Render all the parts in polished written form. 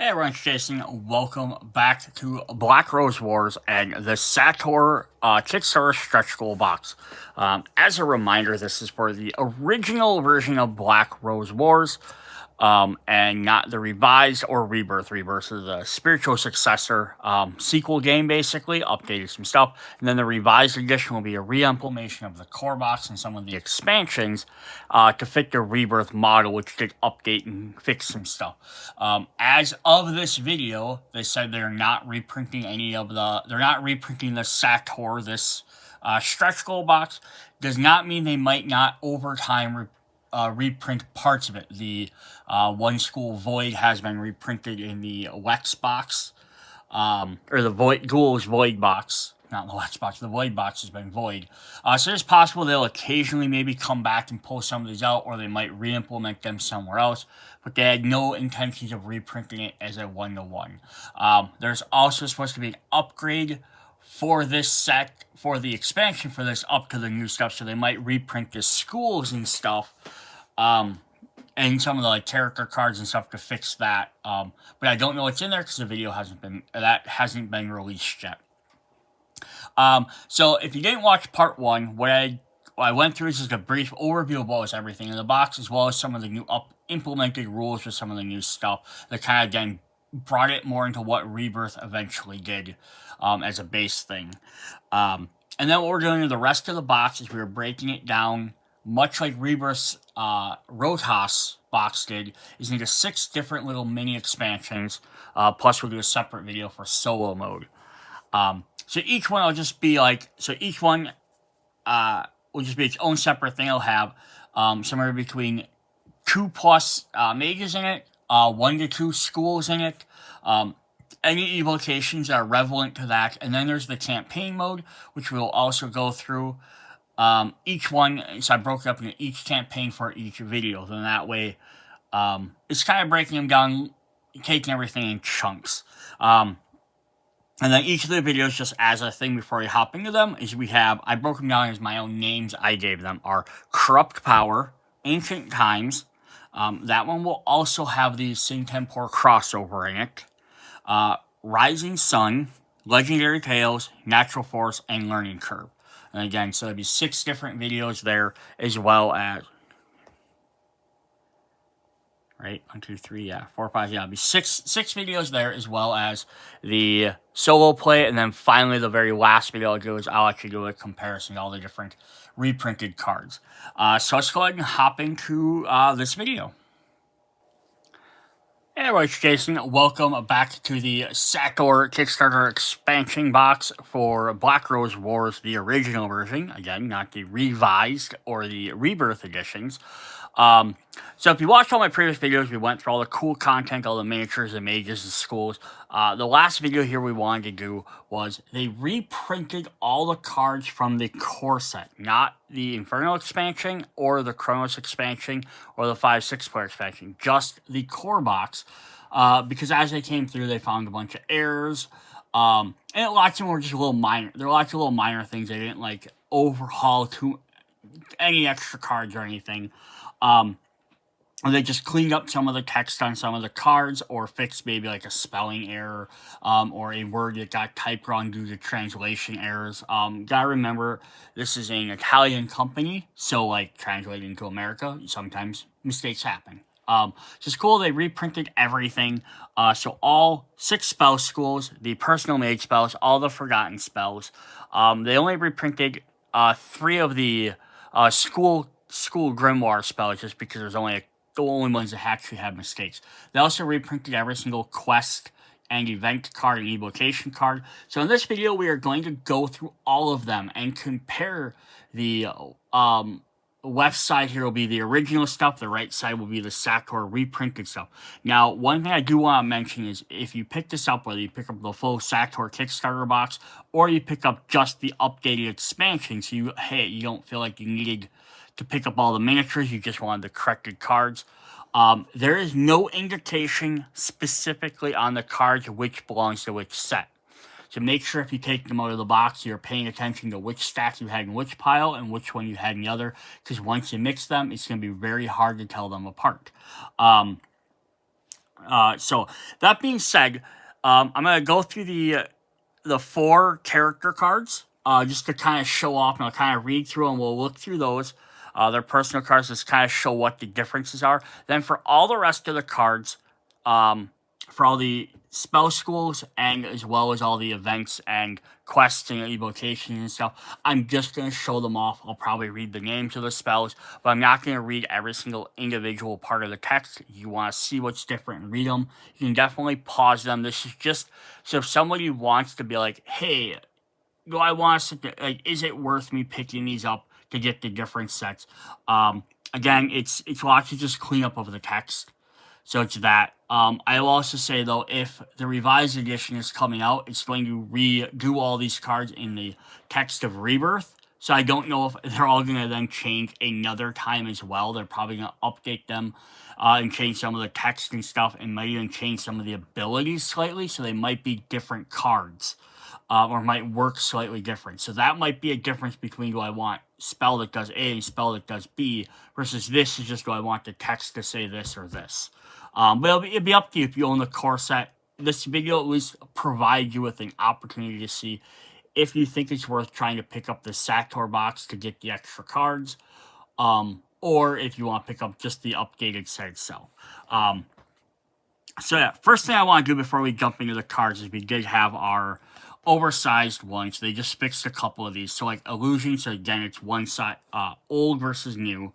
Hey everyone, it's Jason. Welcome back to Black Rose Wars and the SATOR Kickstarter stretch goal box. As a reminder, this is for the original version of Black Rose Wars, and not the revised or Rebirth. Rebirth is the spiritual successor sequel game, basically, updated some stuff. And then the revised edition will be a re-implementation of the core box and some of the expansions to fit the Rebirth model, which did update and fix some stuff. As of this video, they said they're not reprinting they're not reprinting the SATOR, this stretch goal box. Does not mean they might not over time reprint parts of it. The One School Void has been reprinted in the Lex box, or the Ghouls Void box. Not the Lex box, the Void box has been void. So it's possible they'll occasionally maybe come back and pull some of these out, or they might re-implement them somewhere else, but they had no intentions of reprinting it as a one-to-one. There's also supposed to be an upgrade for this set, for the expansion for this, up to the new stuff, so they might reprint the schools and stuff, and some of the character cards and stuff to fix that, but I don't know what's in there because the video hasn't been released yet. So if you didn't watch part one, what I went through is just a brief overview of what was everything in the box, as well as some of the new implemented rules for some of the new stuff that kind of again brought it more into what Rebirth eventually did, as a base thing. And then what we're doing with the rest of the box is we're breaking it down, much like Rebirth's Rotas box did, is into 6 different little mini expansions, plus we'll do a separate video for solo mode. So each one will just be each one will just be its own separate thing. It'll have somewhere between 2+ mages in it, 1 to 2 schools in it, any evocations that are relevant to that, and then there's the campaign mode, which we'll also go through. Each one, so I broke it up into each campaign for each video, then that way, it's kind of breaking them down, taking everything in chunks. And then each of the videos, just as a thing before we hop into them, is I broke them down as my own names I gave them, are Corrupt Power, Ancient Times, that one will also have the Sin Tempor crossover in it, Rising Sun, Legendary Tales, Natural Force, and Learning Curve. And again, so there'll be 6 different videos there, as well as, right, 1, 2, 3, 4, 5, it'll be six videos there, as well as the solo play, and then finally the very last video I'll do is I'll actually do a comparison to all the different reprinted cards. So let's go ahead and hop into this video. Hey everyone, it's Jason. Welcome back to the SATOR Kickstarter expansion box for Black Rose Wars, the original version. Again, not the revised or the Rebirth editions. So if you watched all my previous videos, we went through all the cool content, all the miniatures, the mages, the schools. The last video here we wanted to do was they reprinted all the cards from the core set, not the Inferno expansion or the Chronos expansion or the 5-6 player expansion, just the core box, because as they came through, they found a bunch of errors, and lots of them were just there were lots of little minor things. They didn't overhaul any extra cards or anything. They just cleaned up some of the text on some of the cards, or fixed maybe a spelling error, or a word that got typed wrong due to translation errors. Gotta remember, this is an Italian company, so translating to America, sometimes mistakes happen. So it's cool, they reprinted everything. So all 6 spell schools, the personal mage spells, all the forgotten spells. They only reprinted 3 of the school grimoire spells, just because there's only the only ones that actually have mistakes. They also reprinted every single quest and event card and evocation card. So in this video, we are going to go through all of them and compare. The left side here will be the original stuff. The right side will be the SATOR reprinted stuff. Now, one thing I do want to mention is if you pick this up, whether you pick up the full SATOR Kickstarter box or you pick up just the updated expansion, so you don't feel like you needed to pick up all the miniatures, you just wanted the corrected cards. There is no indication specifically on the cards which belongs to which set. So make sure if you take them out of the box, you're paying attention to which stack you had in which pile and which one you had in the other, because once you mix them, it's going to be very hard to tell them apart. So that being said, I'm gonna go through the 4 character cards, just to kind of show off, and I'll kind of read through and we'll look through those. Their personal cards, just kind of show what the differences are. Then for all the rest of the cards, um, for all the spell schools and as well as all the events and quests and evocations and stuff, I'm just going to show them off. I'll probably read the names of the spells, but I'm not going to read every single individual part of the text. If you want to see what's different and read them, you can definitely pause them. This is just so if somebody wants to be like, hey, do I want to, like, is it worth me picking these up to get the different sets? Again, it's lots of just cleanup of the text. So it's that. I will also say, though, if the revised edition is coming out, it's going to redo all these cards in the text of Rebirth. So I don't know if they're all going to then change another time as well. They're probably going to update them and change some of the text and stuff, and might even change some of the abilities slightly. So they might be different cards. Or might work slightly different. So that might be a difference between do I want spell that does A and spell that does B versus this is just do I want the text to say this or this. But it'll be up to you if you own the core set. This video at least provides you with an opportunity to see if you think it's worth trying to pick up the SATOR box to get the extra cards, or if you want to pick up just the updated set itself. So yeah, first thing I want to do before we jump into the cards is we did have our oversized ones. They just fixed a couple of these. So like Illusion, so again, it's one side, old versus new.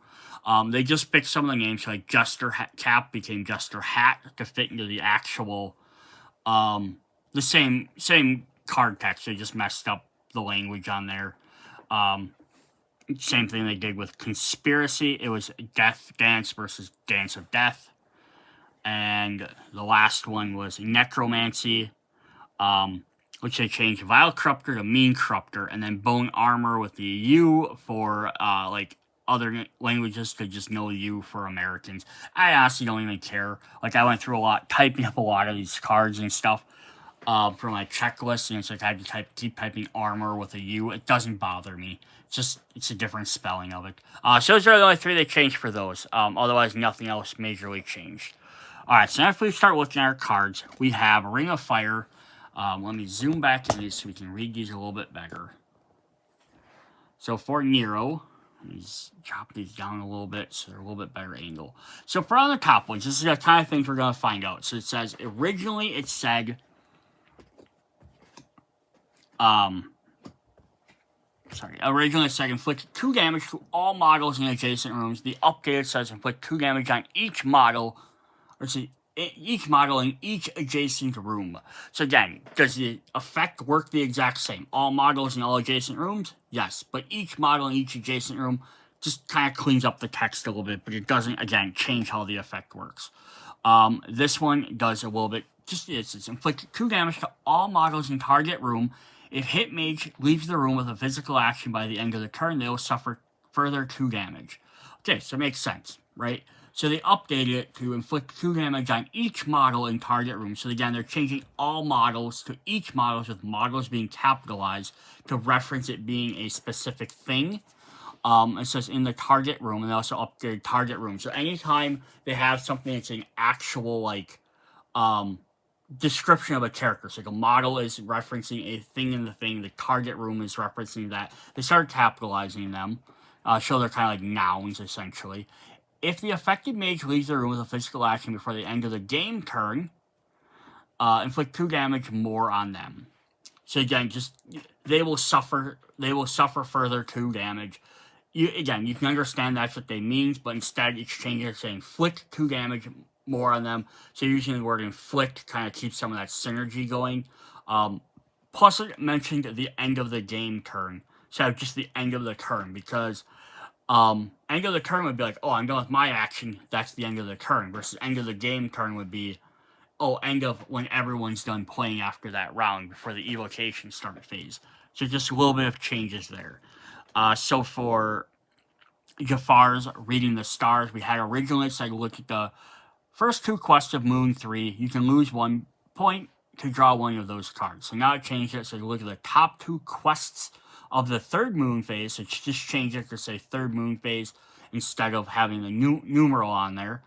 They just fixed some of the names, so like Jester Cap became Jester Hat to fit into the actual, the same card text. They just messed up the language on there. Same thing they did with Conspiracy. It was Death Dance versus Dance of Death. And the last one was Necromancy, which they changed Vile Corruptor to Mean Corruptor, and then Bone Armor with the U for, like, other languages to just no U for Americans. I honestly don't even care. Like, I went through typing up a lot of these cards and stuff for my checklist, and it's like I had to keep typing armor with a U. It doesn't bother me. It's a different spelling of it. So those are the only 3 they changed for those. Otherwise, nothing else majorly changed. Alright, so now if we start looking at our cards, we have Ring of Fire. Let me zoom back in these so we can read these a little bit better. So for Nero, let me drop these down a little bit so they're a little bit better angle. So for on the top ones, this is the kind of things we're going to find out. So it says, originally it said, inflict 2 damage to all models in adjacent rooms. The updated says inflict 2 damage on each model, each model in each adjacent room. So again, does the effect work the exact same? All models in all adjacent rooms? Yes, but each model in each adjacent room just kind of cleans up the text a little bit, but it doesn't, again, change how the effect works. This one does a little bit, it's inflict 2 damage to all models in target room. If Hit Mage leaves the room with a physical action by the end of the turn, they will suffer further 2 damage. Okay, so it makes sense, right? So they updated it to inflict 2 damage on each model in target room. So again, they're changing all models to each models with models being capitalized to reference it being a specific thing. It says in the target room, and they also updated target room. So anytime they have something that's an actual, like, description of a character, so like a model is referencing a thing in the thing, the target room is referencing that, they started capitalizing them. So they're kind of like nouns, essentially. If the affected mage leaves the room with a physical action before the end of the game turn, inflict 2 damage more on them. So again, they will suffer further 2 damage. You can understand that's what they mean, but instead it's changing it saying inflict 2 damage more on them. So using the word inflict kind of keeps some of that synergy going. Plus it mentioned the end of the game turn, so just the end of the turn, because end of the turn would be like, oh, I'm done with my action, that's the end of the turn, versus end of the game turn would be, oh, end of when everyone's done playing after that round, before the evocation start phase. So just a little bit of changes there. So for Jafar's Reading the Stars, we had originally said look at the first 2 quests of Moon 3, you can lose 1 point to draw one of those cards. So now it changed it, so look at the top 2 quests of the 3rd moon phase, so it's just changed it to say 3rd moon phase instead of having the numeral on there.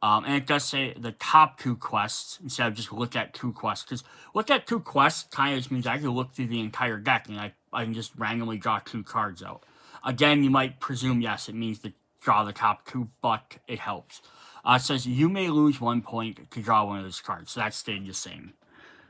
And it does say the top 2 quests instead of just look at 2 quests. Because look at 2 quests kind of just means I can look through the entire deck and I can just randomly draw 2 cards out. Again, you might presume, yes, it means to draw the top 2, but it helps. It says you may lose 1 point to draw one of those cards. So that stayed the same.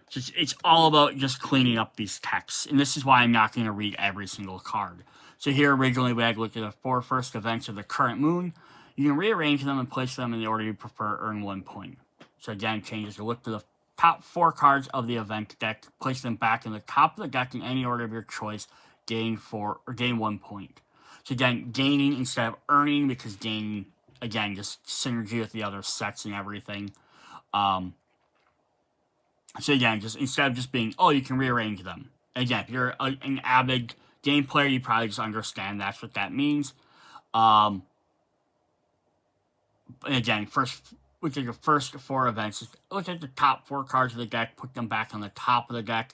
So it's all about just cleaning up these texts. And this is why I'm not going to read every single card. So here originally we had looked at the 4 first events of the current moon. You can rearrange them and place them in the order you prefer, earn 1 point. So again, changes to look to the top 4 cards of the event deck, place them back in the top of the deck in any order of your choice, gain 1 point. So again, gaining instead of earning, because gaining, again, just synergy with the other sets and everything. So again, just instead of just being, oh, you can rearrange them. Again, if you're an avid game player, you probably just understand that's what that means. Again, look at your first 4 events. Look at the top 4 cards of the deck, put them back on the top of the deck,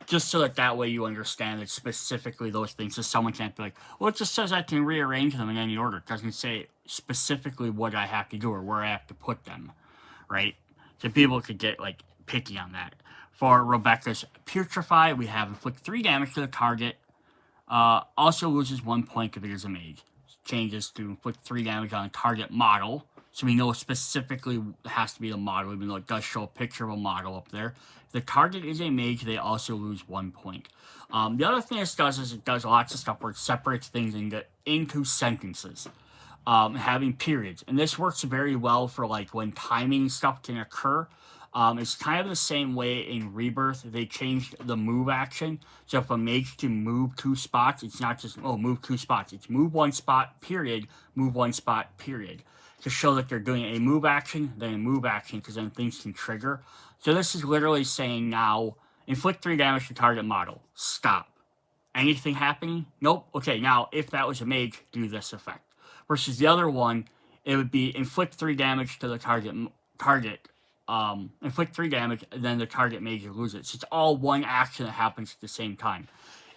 just so that way you understand that specifically those things. So someone can't be like, well, it just says I can rearrange them in any order. It doesn't say specifically what I have to do or where I have to put them, right? So people could get, like, picky on that. For Rebecca's Putrefy, we have inflict 3 damage to the target. Also loses 1 point if it is a mage. Changes to inflict 3 damage on a target model. So we know specifically it has to be the model, even though it does show a picture of a model up there. If the target is a mage, they also lose 1 point. The other thing this does is it does lots of stuff where it separates things into sentences. Having periods. And this works very well for like when timing stuff can occur. It's kind of the same way in Rebirth. They changed the move action. So if a mage can move 2 spots, it's not just, move 2 spots. It's move 1 spot, period, move 1 spot, period. To show that they're doing a move action, then a move action, because then things can trigger. So this is literally saying now, inflict 3 damage to target model. Stop. Anything happening? Nope. Okay, now, if that was a mage, do this effect. Versus the other one, it would be inflict 3 damage to the target, inflict 3 damage, and then the target mage loses it. So it's all one action that happens at the same time.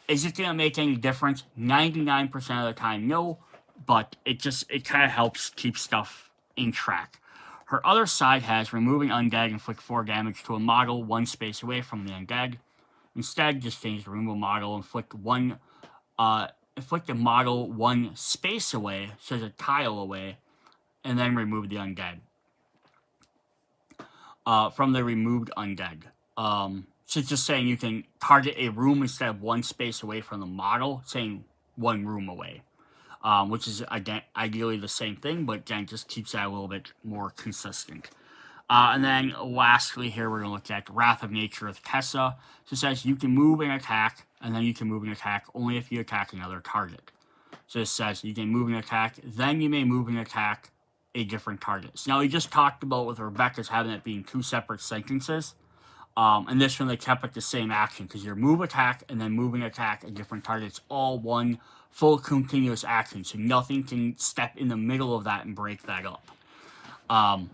Is it going to make any difference? 99% of the time, no. But it kind of helps keep stuff in track. Her other side has removing undead, inflict 4 damage to a model 1 space away from the undead. Instead, just change the remove model, inflict a model 1 space away, so it's a tile away, and then remove the undead. From the removed undead. So it's just saying you can target a room instead of 1 space away from the model, saying 1 room away. Which is, again, ideally the same thing, but again, just keeps that a little bit more consistent. And then lastly here, we're going to look at Wrath of Nature with Tessa. So it says you can move and attack, and then you can move and attack only if you attack another target. So it says you can move and attack, then you may move and attack a different target. So now we just talked about with Rebecca's having it being 2 separate sentences. And this one they kept it the same action, because your move attack and then move and attack a different target. It's all one full continuous action, so nothing can step in the middle of that and break that up. And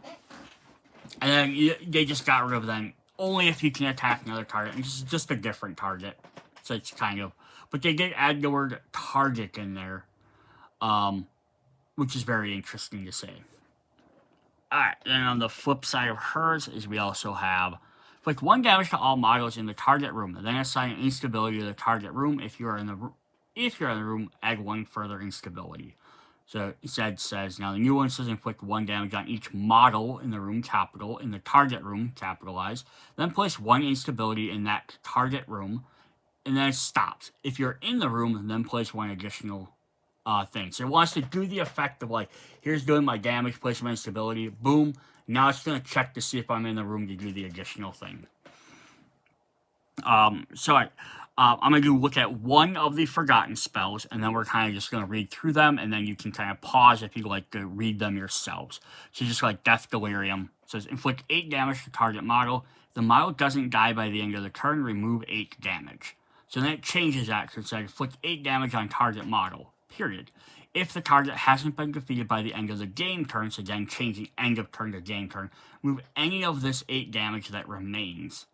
then they just got rid of them only if you can attack another target, and this is just a different target. So it's kind of, but they did add the word target in there, which is very interesting to say. Alright, then on the flip side of hers is we also have inflict 1 damage to all models in the target room, and then assign an instability to the target room. If you're in the room, add 1 further instability. So instead says, now the new one says inflict 1 damage on each model in the room, capital, in the target room, capitalized. Then place 1 instability in that target room, and then it stops. If you're in the room, then place 1 additional thing. So it wants to do the effect of like, here's doing my damage, place my instability, boom. Now it's going to check to see if I'm in the room to do the additional thing. I'm going to look at one of the forgotten spells, and then we're kind of just going to read through them, and then you can kind of pause if you like to read them yourselves. So just like Death Delirium. It says, inflict 8 damage to target model. If the model doesn't die by the end of the turn, remove 8 damage. So then it changes that, so it says, inflict 8 damage on target model, period. If the target hasn't been defeated by the end of the game turn, so again, changing end of turn to game turn, remove any of this 8 damage that remains.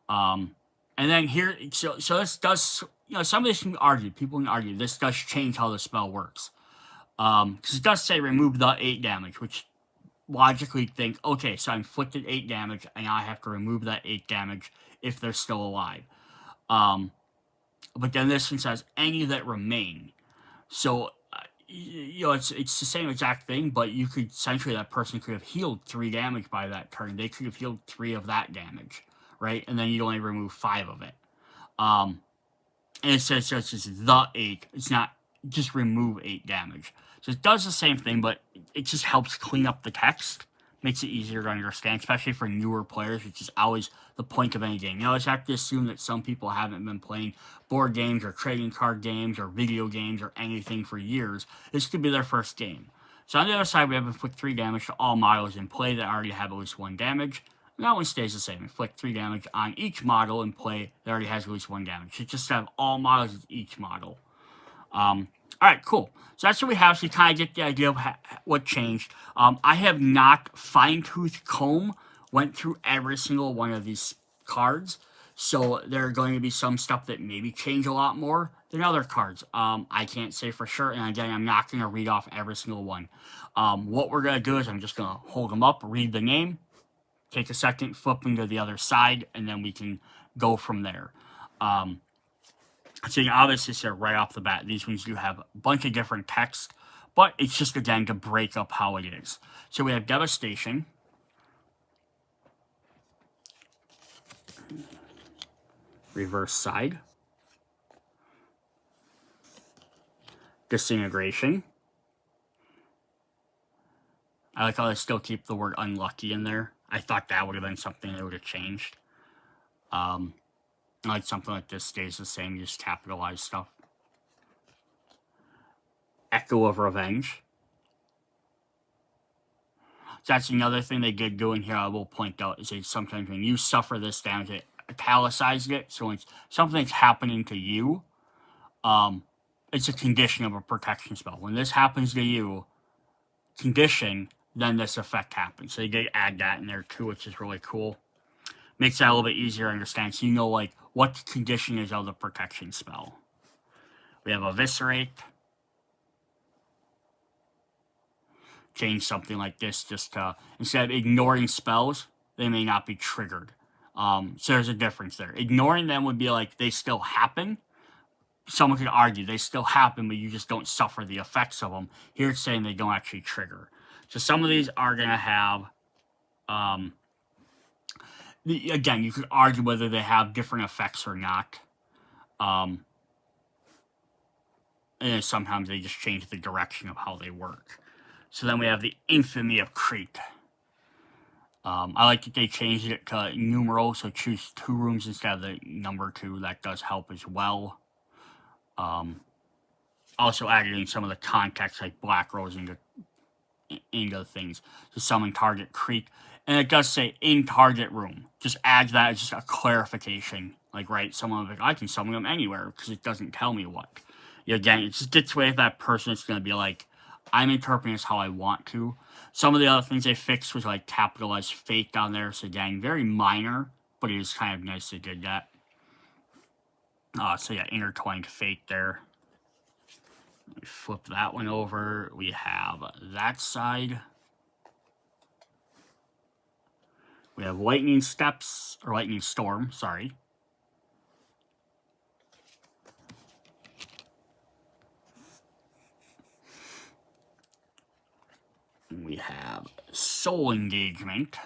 And then here, so this does, some of this can argue, people can argue, this does change how the spell works. Because it does say remove the 8 damage, which logically think, okay, so I inflicted 8 damage, and now I have to remove that 8 damage if they're still alive. But then this one says any that remain. So, it's the same exact thing, but you could, essentially, that person could have healed 3 damage by that turn. They could have healed 3 of that damage, right? And then you only remove 5 of it. And it says it's just the 8. It's not just remove 8 damage. So it does the same thing, but it just helps clean up the text. Makes it easier to understand, especially for newer players, which is always the point of any game. You always have to assume that some people haven't been playing board games or trading card games or video games or anything for years. This could be their first game. So on the other side, we have inflict 3 damage to all models in play that already have at least 1 damage. And that one stays the same. Inflict 3 damage on each model in play that already has at least 1 damage. So just have all models with each model. Alright, cool. So that's what we have, so you kind of get the idea of what changed. I have not fine-tooth comb went through every single one of these cards, so there are going to be some stuff that maybe change a lot more than other cards. I can't say for sure, and again, I'm not going to read off every single one. What we're going to do is I'm just going to hold them up, read the name, take a second, flip them to the other side, and then we can go from there. So you can obviously see right off the bat, these ones do have a bunch of different text, but it's just, again, to break up how it is. So we have Devastation, reverse side, Disintegration. I like how they still keep the word unlucky in there. I thought that would have been something they would have changed. Like something like this stays the same, you just capitalize stuff. Echo of Revenge. So that's another thing they did do in here, I will point out, is that sometimes when you suffer this damage, it italicized it. So when something's happening to you, it's a condition of a protection spell. When this happens to you, condition, then this effect happens. So they did add that in there too, which is really cool. Makes that a little bit easier to understand, so you know, like, what the condition is of the protection spell. We have Eviscerate. Change something like this just to, instead of ignoring spells, they may not be triggered. So there's a difference there. Ignoring them would be like, they still happen. Someone could argue they still happen, but you just don't suffer the effects of them. Here it's saying they don't actually trigger. So some of these are going to have... again, you could argue whether they have different effects or not. And sometimes they just change the direction of how they work. So then we have the Infamy of Crete. I like that they changed it to numeral, so choose 2 rooms instead of the number 2. That does help as well. Also added in some of the context, like Black Rose into things. To summon target Crete. And it does say in target room. Just adds that as just a clarification. Like, right, someone will be like, I can summon them anywhere because it doesn't tell me what. Again, it just gets away with that person. It's going to be like, I'm interpreting this how I want to. Some of the other things they fixed was like capitalized fate down there. So again, very minor, but it is kind of nice they did that. So yeah, intertwined fate there. Let me flip that one over. We have that side. We have Lightning Steps, or Lightning Storm, sorry. We have Soul Engagement.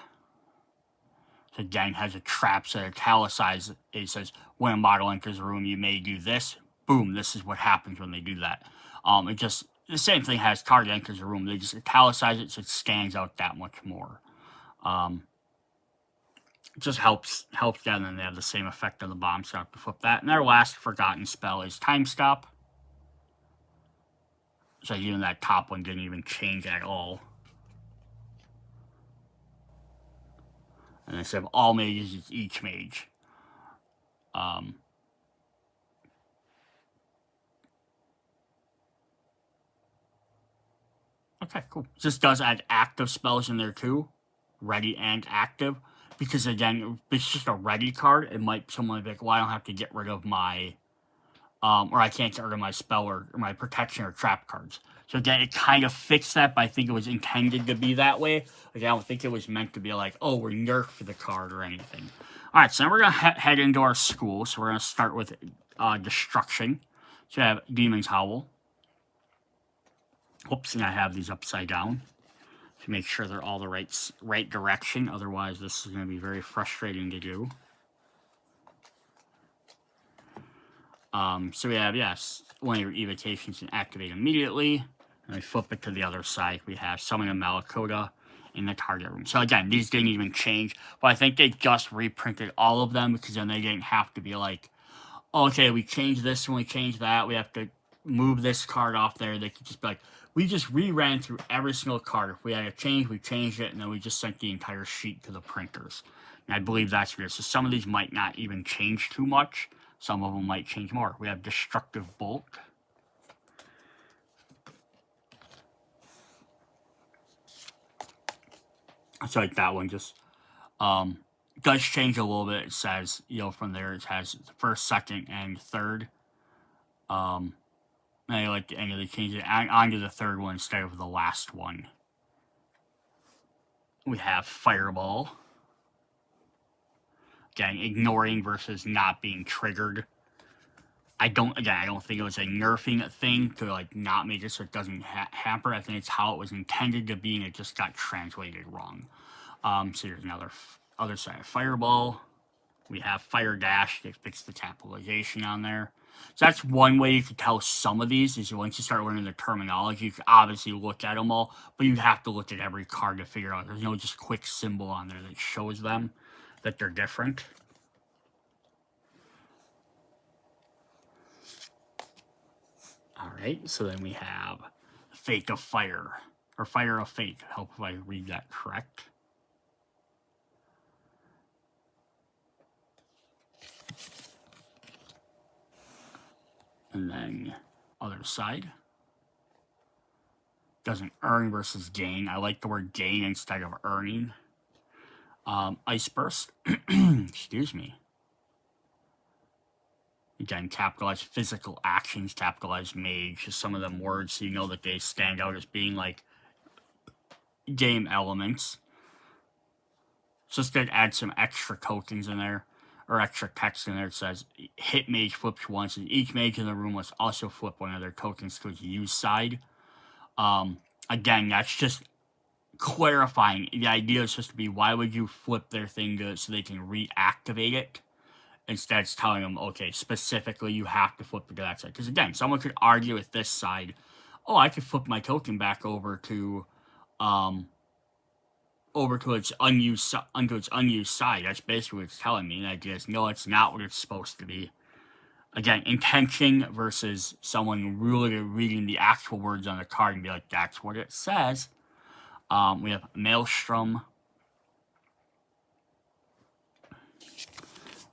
So again, has a trap, so italicized. It says, when a model enters a room, you may do this. Boom, this is what happens when they do that. It just, the same thing has target enters a room. They just italicize it so it stands out that much more. It just helps them, and they have the same effect on the bottom, so I have to flip that. And our last forgotten spell is Time Stop. So even that top one didn't even change at all. And instead of all mages, it's each mage. Okay, cool. This does add active spells in there too. Ready and active. Because again, it's just a ready card. It might, someone might be like, well, I don't have to get rid of my or I can't get rid of my spell or my protection or trap cards. So again, it kind of fixed that, but I think it was intended to be that way. Like, I don't think it was meant to be like, oh, we're nerfed the card or anything. All right, so now we're going to head into our school. So we're going to start with Destruction. So I have Demon's Howl. Oops, and I have these upside down to make sure they're all the right direction. Otherwise, this is going to be very frustrating to do. So we have, yes, one of your evocations can activate immediately. And we flip it to the other side. We have Summon a Malakota in the target room. So again, these didn't even change. But I think they just reprinted all of them because then they didn't have to be like, okay, we changed this and we changed that. We have to move this card off there. They could just be like, we just reran through every single card. If we had a change, we changed it, and then we just sent the entire sheet to the printers. And I believe that's weird. So some of these might not even change too much. Some of them might change more. We have Destructive Bolt. So like that one just does change a little bit. It says, you know, from there it has the first, second, and third. And I like the end of the change it onto the third one instead of the last one. We have Fireball. Again, ignoring versus not being triggered. I don't think it was a nerfing thing to like not make it so it doesn't hamper. I think it's how it was intended to be, and it just got translated wrong. So here's another other side of Fireball. We have Fire Dash to fix the capitalization on there. So that's one way you can tell some of these is once you start learning the terminology, you can obviously look at them all, but you have to look at every card to figure out. There's no just quick symbol on there that shows them that they're different. Alright, so then we have Fate of Fire, or Fire of Fate. I hope if I read that correct. And then other side. Doesn't earn versus gain. I like the word gain instead of earning. Ice Burst. Excuse me. Again, capitalize physical actions, capitalize mage, just some of them words so you know that they stand out as being like game elements. Just to add some extra tokens in there, or extra text in there. It says, hit mage flips once, and each mage in the room must also flip one of their tokens to its use side. Again, that's just clarifying. The idea is just to be, why would you flip their thing so they can reactivate it? Instead, it's telling them, okay, specifically, you have to flip it to that side. Because again, someone could argue with this side, oh, I could flip my token back over to its unused side. That's basically what it's telling me. And the idea is, no, it's not what it's supposed to be. Again, intention versus someone really reading the actual words on the card and be like, that's what it says. We have Maelstrom.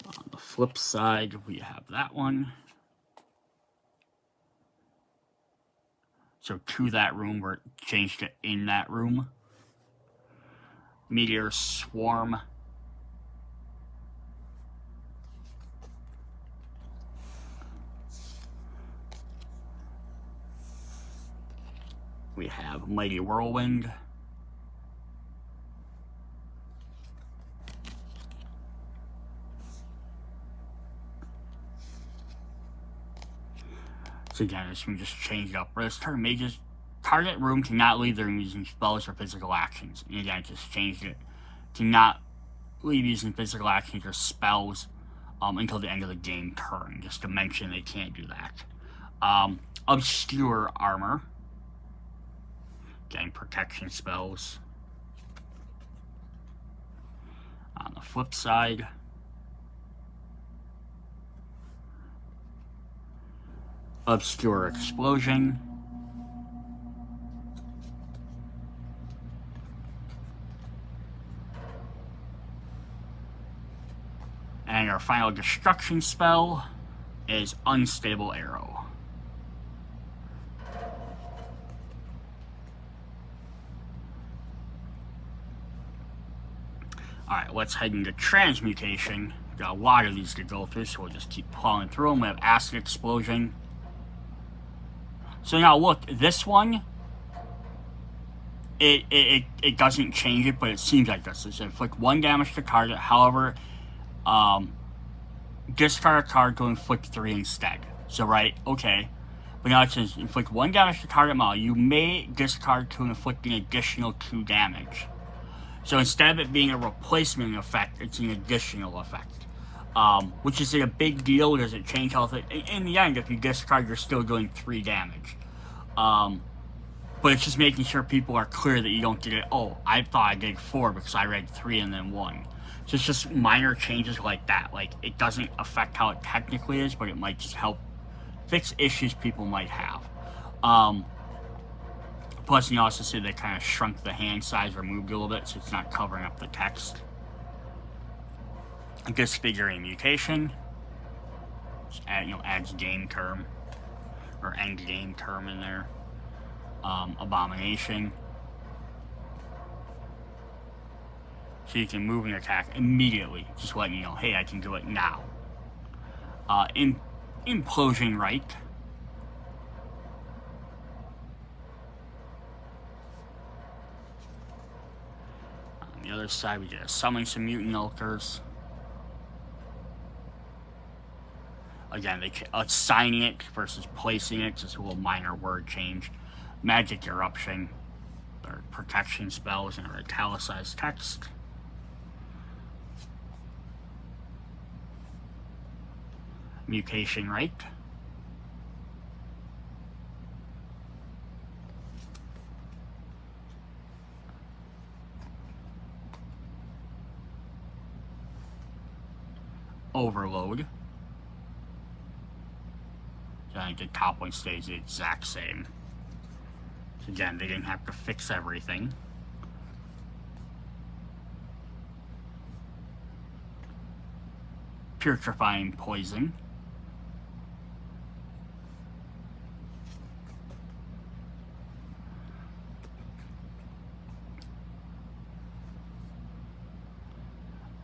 On the flip side, we have that one. So to that room, where it changed it in that room. Meteor Swarm. We have Mighty Whirlwind. So again, this one just changed up. For this turn, mages target room cannot leave their room using spells or physical actions. And again, it just changed it to not leave using physical actions or spells until the end of the game turn. Just to mention they can't do that. Obscure Armor. Again, protection spells. On the flip side, Obscure Explosion. And our final destruction spell is Unstable Arrow. Alright, let's head into Transmutation Got a lot of these to go through, so we'll just keep plowing through them. We have Acid Explosion. So now look, this one, it doesn't change it, but it seems like this. It's inflict 1 damage to target. However, discard a card to inflict 3 instead. So right, okay. But now it says inflict 1 damage to target model. You may discard to inflict an additional 2 damage. So instead of it being a replacement effect, it's an additional effect. Which is a big deal. Does it change health? In the end, if you discard, you're still doing 3 damage. But it's just making sure people are clear that you don't get it. Oh, I thought I did 4 because I read 3 and then 1. So it's just minor changes like that. Like, it doesn't affect how it technically is, but it might just help fix issues people might have. Plus, you also see they kind of shrunk the hand size, removed a little bit, so it's not covering up the text. Disfiguring Mutation. Just add, adds game term or end game term in there. Abomination. So you can move and attack immediately, just letting you know, hey, I can do it now. Implosion Right. On the other side, we get Summon some Mutant Ulkers. Again, assigning it versus placing it, just a little minor word change. Magic Eruption, or protection spells in our italicized text. Mutation Right. Overload. I think the top one stays the exact same. So again, they didn't have to fix everything. Putrefying Poison.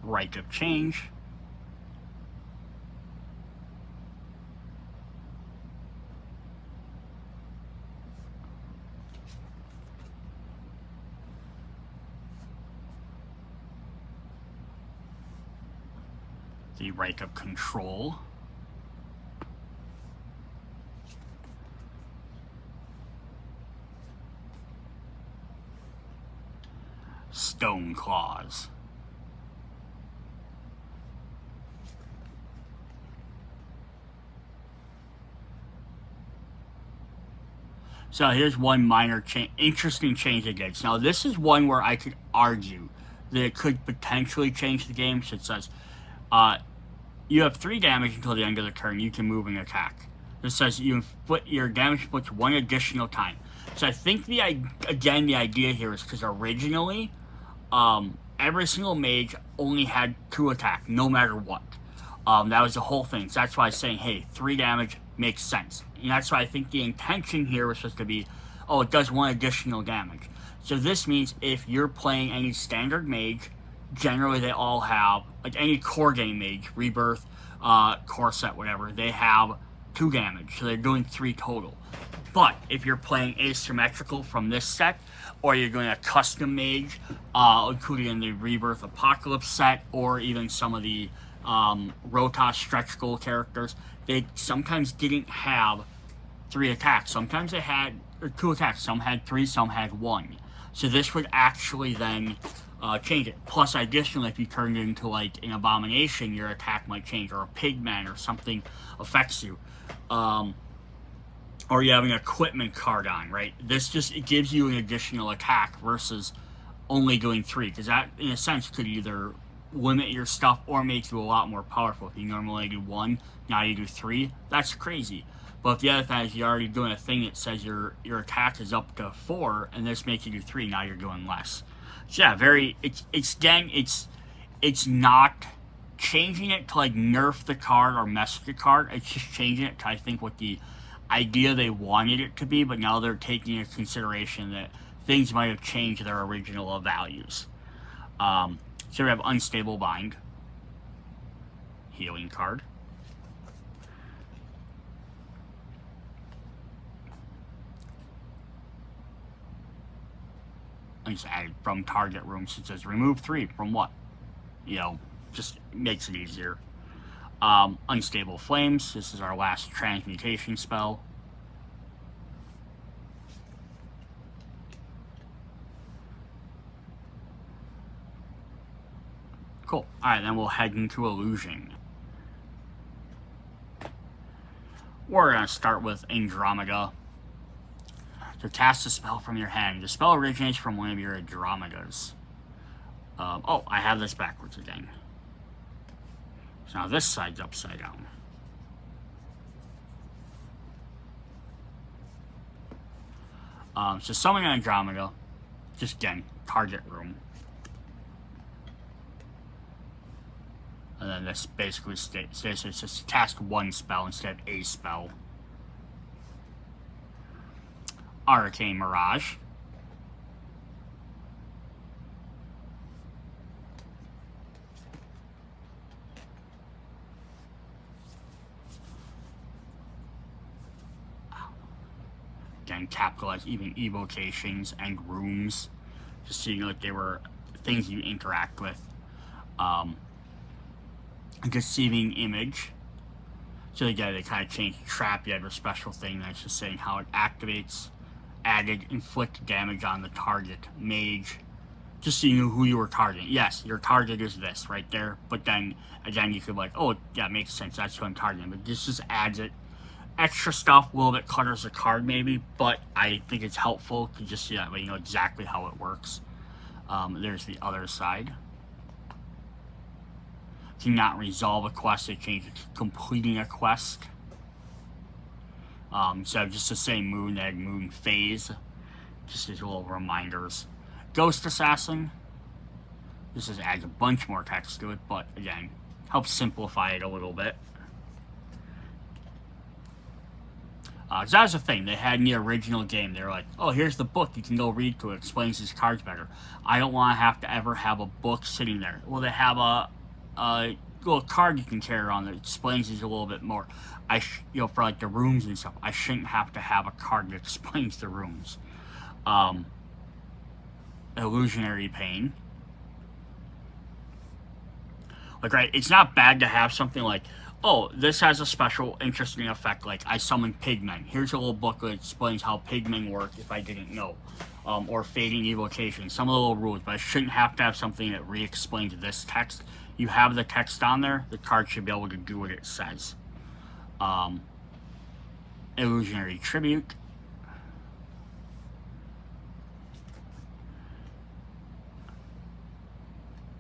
Rite of Change. The Rite of Control. Stone Claws. So here's one minor interesting change it gets. Now this is one where I could argue that it could potentially change the game. So it says, you have 3 damage until the end of the turn. You can move and attack. This says you inflict your damage splits 1 additional time. So I think the idea here is because originally, every single mage only had 2 attack, no matter what. That was the whole thing. So that's why I was saying, hey, 3 damage makes sense. And that's why I think the intention here was supposed to be, oh, it does 1 additional damage. So this means if you're playing any standard mage, generally they all have, like any core game mage, Rebirth, core set, whatever, they have 2 damage, so they're doing 3 total. But if you're playing asymmetrical from this set, or you're doing a custom mage, including in the Rebirth Apocalypse set, or even some of the Rotos stretch goal characters, they sometimes didn't have 3 attacks. Sometimes they had 2 attacks. Some had 3, some had 1. So this would actually then change it. Plus, additionally, if you turn it into like an abomination, your attack might change, or a pigman or something affects you. Or you have an equipment card on, right? This just, it gives you an additional attack versus only doing 3, because that, in a sense, could either limit your stuff or make you a lot more powerful. If you normally do 1, now you do 3, that's crazy. But if the other thing is you're already doing a thing that says your attack is up to 4, and this makes you do 3, now you're doing less. So yeah, it's not changing it to like nerf the card or mess with the card. It's just changing it to, I think, what the idea they wanted it to be, but now they're taking into consideration that things might have changed their original values. So we have Unstable Bind. healing card. I just added from target room, so it says remove 3 from what? You know, just makes it easier. Unstable Flames, this is our last transmutation spell. Cool. Alright, then we'll head into Illusion. We're going to start with Andromeda. So cast a spell from your hand. The spell originates from one of your Andromedas. Oh, I have this backwards again. So now this side's upside down. So summon an Andromeda. Just again, target room. And then this basically states it's just cast one spell instead of a spell. Arcane Mirage. Again, capitalize even evocations and rooms. Just seeing like they were things you interact with. Deceiving Image. So again, they kind of changed trap. You have a special thing that's just saying how it activates. Added inflict damage on the target mage, just so you knew who you were targeting. Yes, your target is this right there, but then again you could be like, oh yeah, makes sense, that's who I'm targeting. But this just adds it extra stuff, a little bit clutters the card maybe, but I think it's helpful to just see that way you know exactly how it works. There's the other side. Cannot resolve a quest, they change it to completing a quest. So just the same moon, egg, moon phase. Just these little reminders. Ghost Assassin. This just adds a bunch more text to it, but again, helps simplify it a little bit. Cause that was the thing, they had in the original game, they were like, oh, here's the book, you can go read to it, explains these cards better. I don't want to have to ever have a book sitting there. Well, they have a little card you can carry on that explains these a little bit more. You know, for like the rooms and stuff, I shouldn't have to have a card that explains the rooms. Illusionary Pain. Like, right, it's not bad to have something like, oh, this has a special interesting effect, like I summon Pigmen. Here's a little book that explains how Pigmen work if I didn't know. Or Fading Evocation, some of the little rules, but I shouldn't have to have something that re-explains this text. You have the text on there, the card should be able to do what it says. Illusionary Tribute.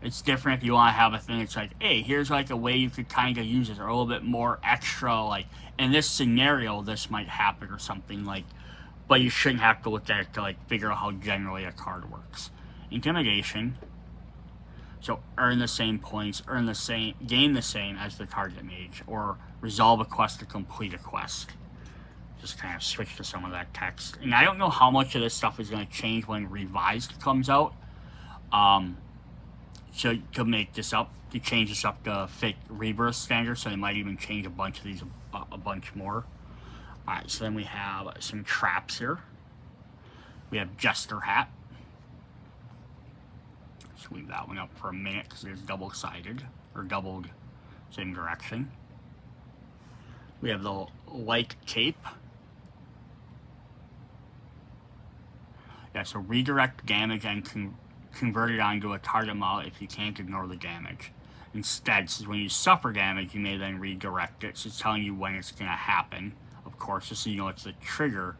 It's different if you want to have a thing that's like, hey, here's like a way you could kind of use it, or a little bit more extra, like, in this scenario, this might happen, or something, like, but you shouldn't have to look at it to, like, figure out how generally a card works. Intimidation. So, earn the same points, gain the same as the target mage, or resolve a quest to complete a quest. Just kind of switch to some of that text. And I don't know how much of this stuff is going to change when Revised comes out. So to make this up, to change this up to fit Rebirth standard, so they might even change a bunch of these, a bunch more. Alright, so then we have some traps here. We have Jester Hat. Just leave that one up for a minute because it's double-sided, or doubled, same direction. We have the Light Cape. Yeah, so redirect damage and convert it onto a target model if you can't ignore the damage. Instead, so when you suffer damage, you may then redirect it. So it's telling you when it's going to happen, of course, just so you know it's the trigger.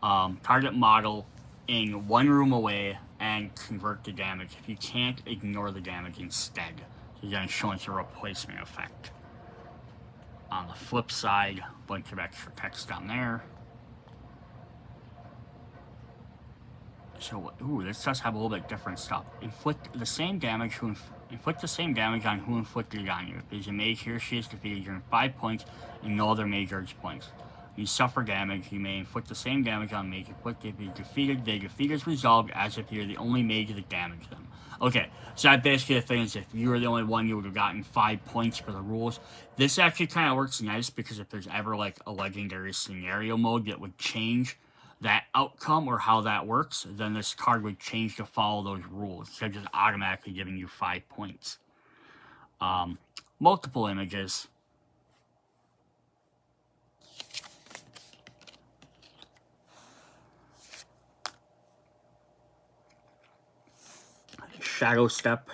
Target model in one room away and convert the damage. If you can't, ignore the damage instead. So you're going to show us a replacement effect. On the flip side, a bunch of extra text down there. So, ooh, this does have a little bit different stuff. Inflict the same damage on who inflicted it on you. If there's a mage here, she is defeated, you earn 5 points, and no other mage earns points. You suffer damage. You may inflict the same damage on mage equipped. If you're defeated, their defeat is resolved as if you're the only mage that damaged them. Okay, so that basically the thing is if you were the only one, you would have gotten 5 points for the rules. This actually kind of works nice because if there's ever like a legendary scenario mode that would change that outcome or how that works, then this card would change to follow those rules instead of just automatically giving you 5 points. Multiple images. Shadow Step.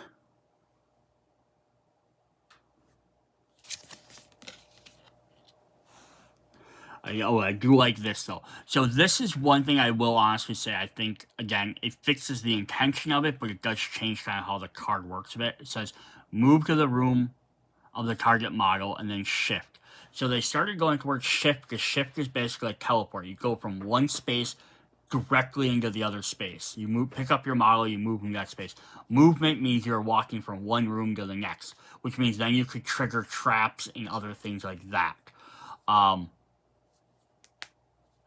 I do like this, though. So this is one thing I will honestly say. I think, again, it fixes the intention of it, but it does change kind of how the card works a bit. It says, move to the room of the target model, and then shift. So they started going towards shift, because shift is basically like teleport. You go from one space directly into the other space. You pick up your model, you move in that space. Movement means you're walking from one room to the next, which means then you could trigger traps and other things like that.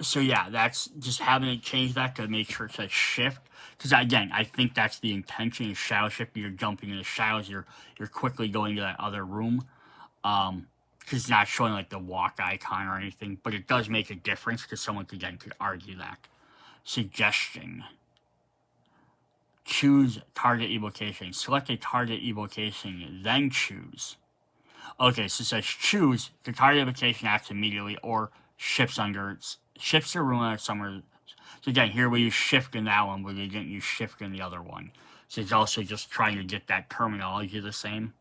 So yeah, that's just having it change that to make sure it says shift. Because again, I think that's the intention of shadow shift. You're jumping into shadows, you're quickly going to that other room. Because it's not showing like the walk icon or anything, but it does make a difference because someone could argue that. Suggestion. Choose target evocation. Select a target evocation, then choose. Okay, so it says choose. The target evocation acts immediately or shifts the room under somewhere. So again, here we use shift in that one, but we didn't use shift in the other one. So it's also just trying to get that terminology the same.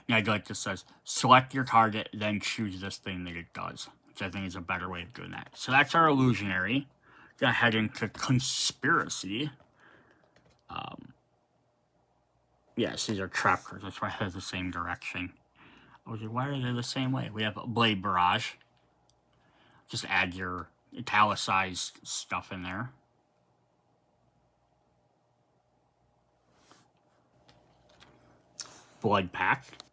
Now, like this says, select your target, then choose this thing that it does, which I think is a better way of doing that. So that's our illusionary. Gonna head into conspiracy. Yes, these are trap cards. That's why it has the same direction. I was like, why are they the same way? We have Blade Barrage. Just add your italicized stuff in there. Blood Pact.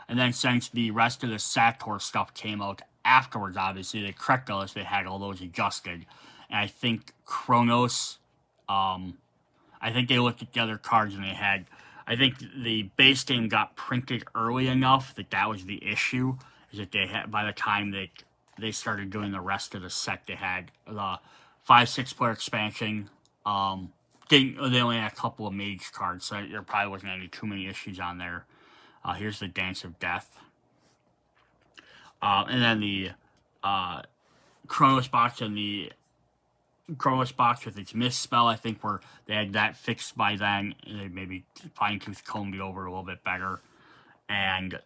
And then since the rest of the SATOR stuff came out afterwards, obviously, they corrected all this. They had all those adjusted. And I think Chronos, I think they looked at the other cards and they had, I think the base game got printed early enough that was the issue. Is that they had, by the time they started doing the rest of the set, they had the 5-6 player expansion. They only had a couple of mage cards, so there probably wasn't any too many issues on there. Here's the Dance of Death. And then the Chronos box and the Chronos box with its misspell, I think they had that fixed by then. They maybe fine-tooth combed it over a little bit better. And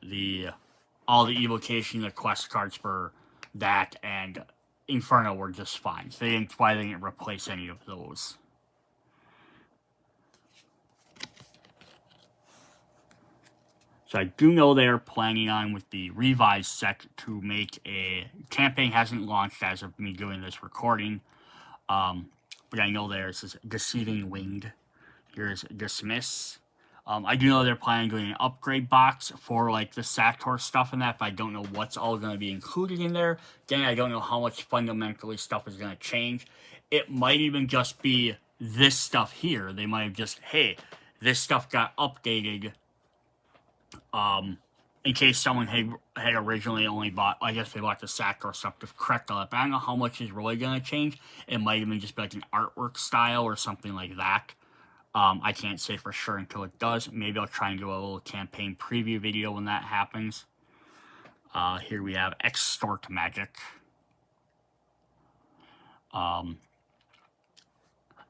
all the evocation, the quest cards for that and Inferno were just fine. So they didn't replace any of those. So I do know they're planning on, with the revised set, to make a campaign. Hasn't launched as of me doing this recording. But I know there's Deceiving Winged. Here's Dismiss. I do know they're planning on doing an upgrade box for like the SATOR stuff and that, but I don't know what's all going to be included in there. Again, I don't know how much fundamentally stuff is going to change. It might even just be this stuff here. They might have just, hey, this stuff got updated. In case someone had originally only bought, I guess they bought the SATOR stuff to correct all that, but I don't know how much is really going to change. It might even just be like an artwork style or something like that. I can't say for sure until it does. Maybe I'll try and do a little campaign preview video when that happens. Here we have Extort Magic.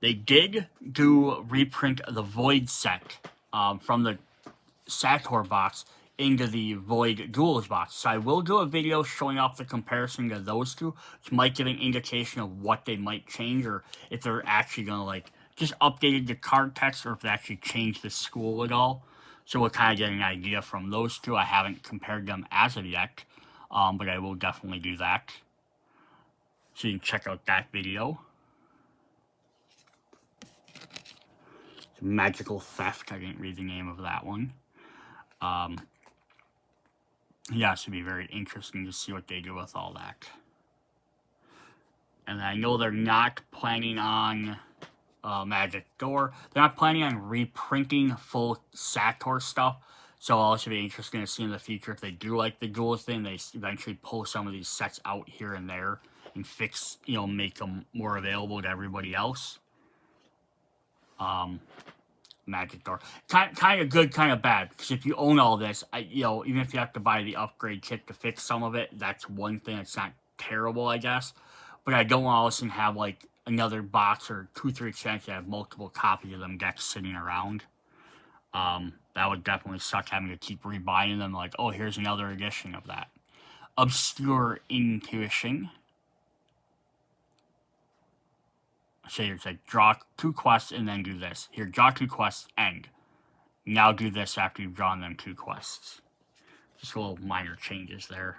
They did reprint the Void set from the SATOR box into the Void Duels box. So I will do a video showing off the comparison to those two, which might give an indication of what they might change, or if they're actually going to like just updated the card text, or if they actually changed the school at all. So we'll kind of get an idea from those two. I haven't compared them as of yet, but I will definitely do that. So you can check out that video. Magical Theft, I didn't read the name of that one. Yeah, it should be very interesting to see what they do with all that. And I know they're not planning on Magic Door. They're not planning on reprinting full SATOR stuff. So it'll also be interesting to see in the future if they do like the dual thing, they eventually pull some of these sets out here and there and fix, make them more available to everybody else. Magic Door. Kind of good, kind of bad. Because if you own all this, even if you have to buy the upgrade kit to fix some of it, that's one thing. It's not terrible, I guess. But I don't want to also have, like, another box or 2-3 expansions that have multiple copies of them decks sitting around. That would definitely suck having to keep rebuying them. Like, oh, here's another edition of that. Obscure Intuition. So it's like draw 2 quests and then do this. Here, draw 2 quests, end. Now do this after you've drawn them 2 quests. Just little minor changes there.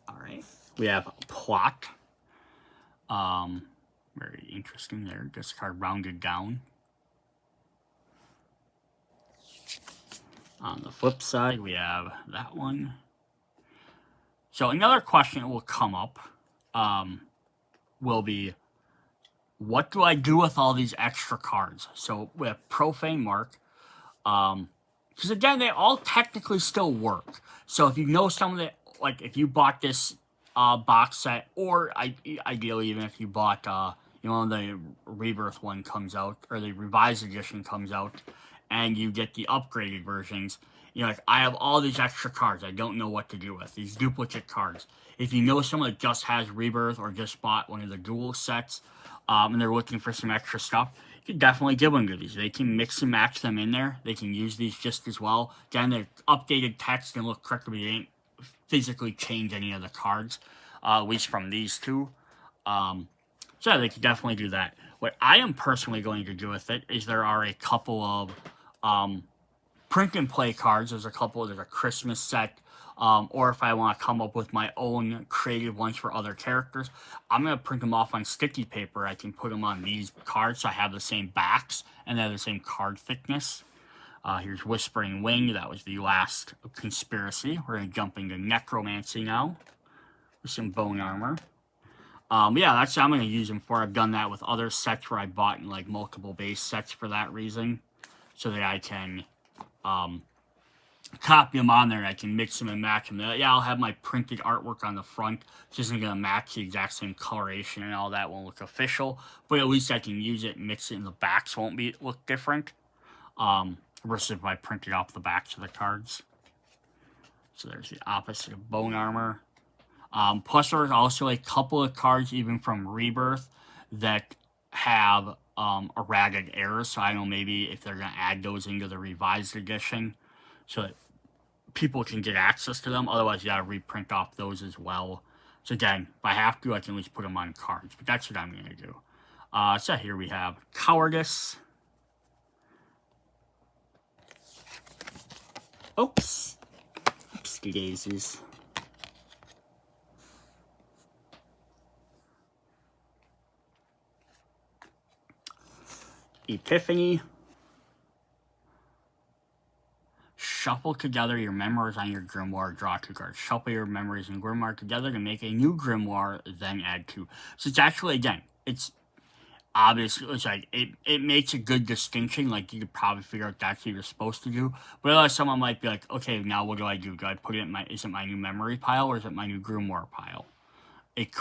Alright. We have Plot. Very interesting there. Discard rounded down. On the flip side, we have that one. So another question that will come up will be, what do I do with all these extra cards? So we have Profane Mark. Because again, they all technically still work. So if you know some of the, like if you bought this box set, or ideally even if you bought, the Rebirth one comes out, or the revised edition comes out, and you get the upgraded versions, like, I have all these extra cards I don't know what to do with, these duplicate cards. If you know someone that just has Rebirth or just bought one of the dual sets, and they're looking for some extra stuff, you can definitely give them to these. They can mix and match them in there. They can use these just as well. Again, they're updated text and look correct, but they ain't physically change any of the cards, at least from these two. So yeah, they could definitely do that. What I am personally going to do with it is there are a couple of print and play cards. There's a Christmas set, or if I want to come up with my own creative ones for other characters, I'm going to print them off on sticky paper. I can put them on these cards so I have the same backs and they have the same card thickness. Here's Whispering Wing. That was the last conspiracy. We're going to jump into Necromancy now with some bone armor. Yeah, that's what I'm going to use them for. I've done that with other sets where I bought in, like, multiple base sets for that reason, so that I can copy them on there and I can mix them and match them. Yeah, I'll have my printed artwork on the front. It isn't going to match the exact same coloration and all that. Won't look official, but at least I can use it and mix it, and the backs won't look different. Versus if I printed off the backs of the cards. So there's the opposite of bone armor. Plus there's also a couple of cards even from Rebirth that have errated errors. So I don't know, maybe if they're going to add those into the revised edition so that people can get access to them. Otherwise, you got to reprint off those as well. So again, if I have to, I can at least put them on cards. But that's what I'm going to do. So here we have Cowardice. Oops. Oopsie daisies. Epiphany. Shuffle together your memories on your grimoire, draw 2 cards. Shuffle your memories and grimoire together to make a new grimoire, then add 2. So it's actually, again, it's obviously, it's like, it makes a good distinction. Like, you could probably figure out that's what you're supposed to do. But otherwise, someone might be like, okay, now what do I do? Do I put it in is it my new memory pile or is it my new grimoire pile? It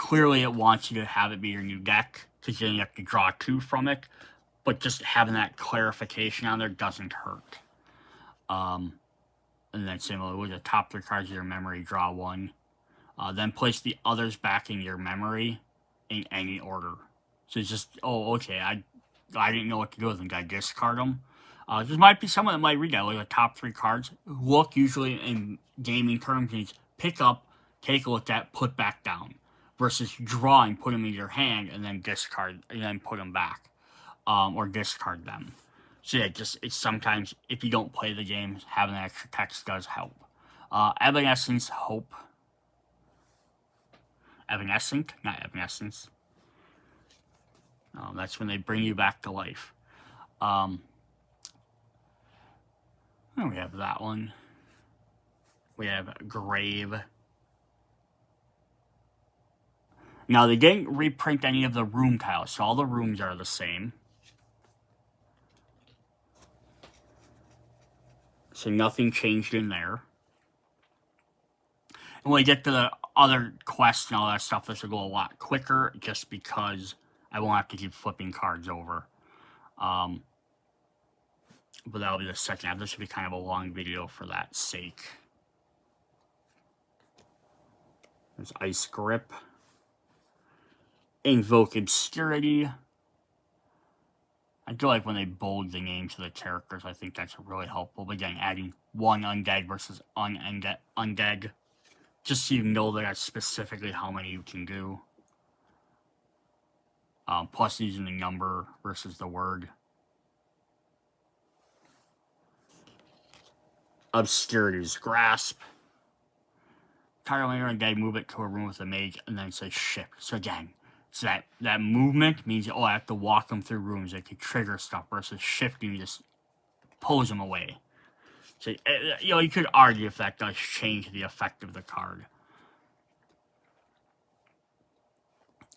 wants you to have it be your new deck, because then you have to draw 2 from it. But just having that clarification on there doesn't hurt. And then similarly, with the top 3 cards of your memory, draw 1. Then place the others back in your memory in any order. So it's just, oh, okay, I didn't know what to do with them. Did I discard them? There might be someone that might read that, like the top 3 cards. Look, usually in gaming terms, means pick up, take a look at, put back down. Versus drawing, put them in your hand, and then discard, and then put them back. Or discard them. So yeah, it's sometimes, if you don't play the game, having that extra text does help. Evanescence Hope. Evanescent, not Evanescence. That's when they bring you back to life. And we have that one. We have Grave. Now, they didn't reprint any of the room tiles, so all the rooms are the same. So nothing changed in there. And when we get to the other quests and all that stuff, this will go a lot quicker, just because I won't have to keep flipping cards over. But that'll be the second half. This will be kind of a long video for that sake. There's Ice Grip. Invoke Obscurity. I feel like when they bold the names of the characters, I think that's really helpful. But again, adding one undead versus undead. Just so you know that that's specifically how many you can do. Plus using the number versus the word. Obscurity's Grasp. Target later undead, move it to a room with a mage, and then say shift. So again, so that movement means, oh, I have to walk them through rooms. They could trigger stuff versus shifting, you just pulls them away. So, you know, you could argue if that does change the effect of the card.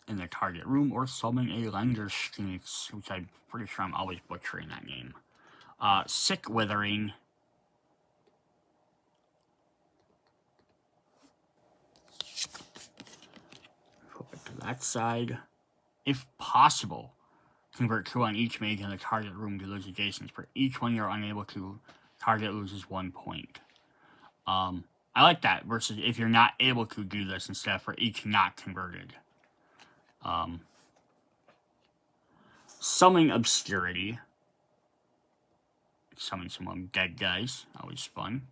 In the target room, or summon a Lender's Sphinx, which I'm pretty sure I'm always butchering that name. Sick Withering. Flip it to that side. If possible, convert 2 on each mage in the target room to lose adjacents. For each one you're unable to, target loses 1 point. I like that, versus if you're not able to do this, instead of for each not converted. Summon Obscurity. Summon some dead guys. Always fun.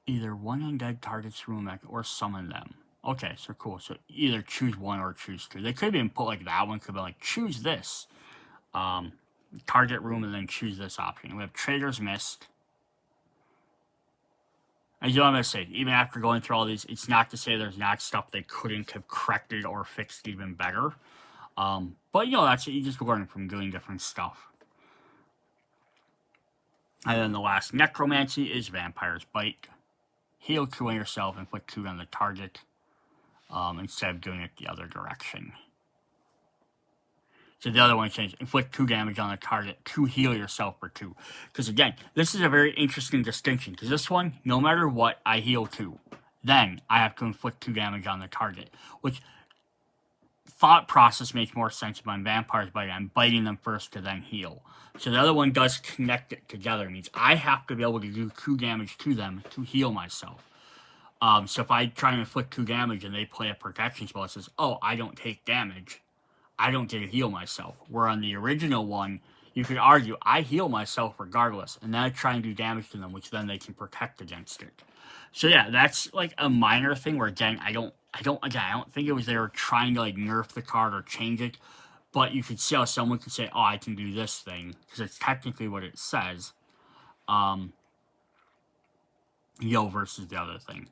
Either one undead targets room or summon them. Okay, so cool. So either choose one or choose two. They could have even put like that one. Could be like, choose this. Target room and then choose this option. We have Trader's Mist. As you know, I'm going to say, even after going through all these, it's not to say there's not stuff they couldn't have corrected or fixed even better. But, you know, that's it. You just learn from doing different stuff. And then the last Necromancy is Vampire's Bite. Heal 2 on yourself and put 2 on the target, instead of doing it the other direction. So the other one changed. Inflict 2 damage on the target to heal yourself for 2. Because again, this is a very interesting distinction. Because this one, no matter what, I heal 2. Then I have to inflict 2 damage on the target. Which thought process makes more sense when Vampire's Bite. I'm biting them first to then heal. So the other one does connect it together. It means I have to be able to do 2 damage to them to heal myself. So if I try and inflict 2 damage and they play a protection spell that says, oh, I don't take damage, I don't get to heal myself. Where on the original one, you could argue, I heal myself regardless, and then I try and do damage to them, which then they can protect against it. So yeah, that's like a minor thing where, again, I don't think it was they were trying to like nerf the card or change it, but you could see how someone could say, oh, I can do this thing, because it's technically what it says. Yo versus the other thing.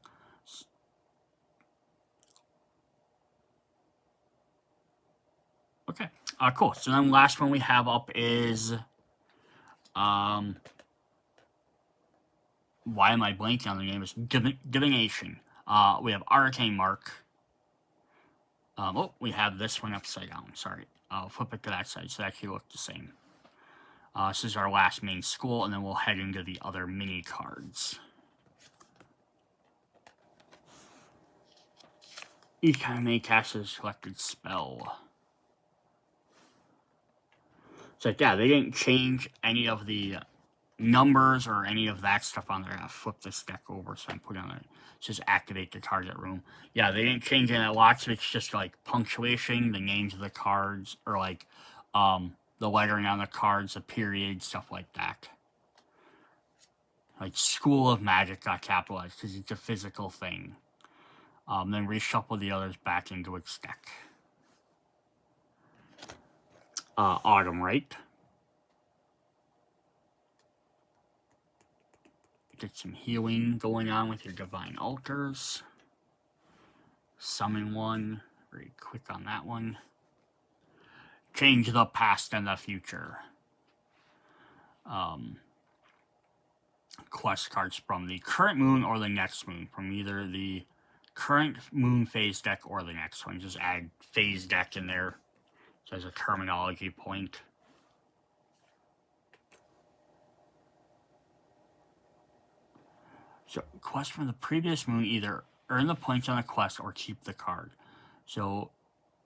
Okay, cool. So then last one we have up is, why am I blanking on the name? It's Divination. We have Arcane Mark. Oh, we have this one upside down. Sorry. I'll flip it to that side so they actually look the same. This is our last main school, and then we'll head into the other mini cards. Each time they cast a selected spell. So yeah, they didn't change any of the numbers or any of that stuff on there. I'll flip this deck over so I can put it on there. It says activate the target room. Yeah, they didn't change any of that. Lots of it's just like punctuation, the names of the cards, or like the lettering on the cards, the period, stuff like that. Like School of Magic got capitalized because it's a physical thing. Then reshuffle the others back into its deck. Autumn Right. Get some healing going on with your Divine Altars. Summon one. Very quick on that one. Change the past and the future. Quest cards from the current moon or the next moon. From either the current moon phase deck or the next one. Just add phase deck in there. So as a terminology point. So, quest from the previous moon, either earn the points on a quest or keep the card. So,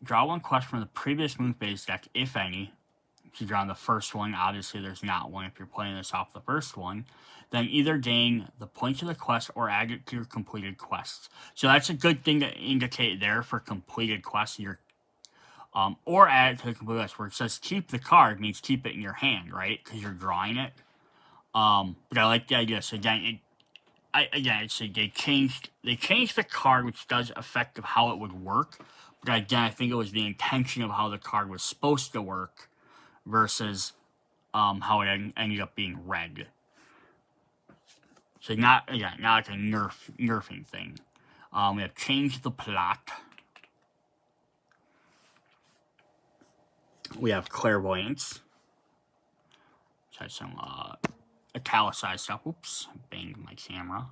draw one quest from the previous moon phase deck, if any. If you draw on the first one, obviously there's not one if you're playing this off the first one. Then either gain the points of the quest or add it to your completed quests. So that's a good thing to indicate there for completed quests. Or add it to the completed quest, where it says keep the card means keep it in your hand, right? Because you're drawing it. But I like the idea. So again, they changed the card, which does affect how it would work. But again, I think it was the intention of how the card was supposed to work versus how it ended up being read. So not like a nerfing thing. We have changed the plot. We have clairvoyance. Which has some italicized stuff. Oops, banged my camera.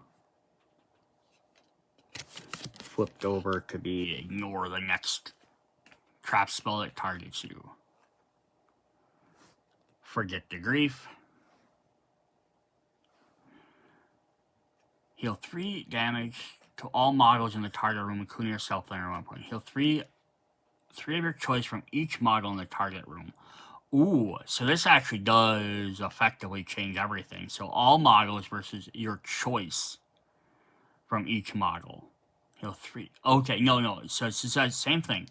Flipped over to be ignore the next trap spell that targets you. Forget the grief. Heal 3 damage to all models in the target room, including yourself under 1 point. Heal 3 of your choice from each model in the target room. Ooh, so this actually does effectively change everything. So all models versus your choice from each model. Heal 3. Okay, no. So it's the same thing.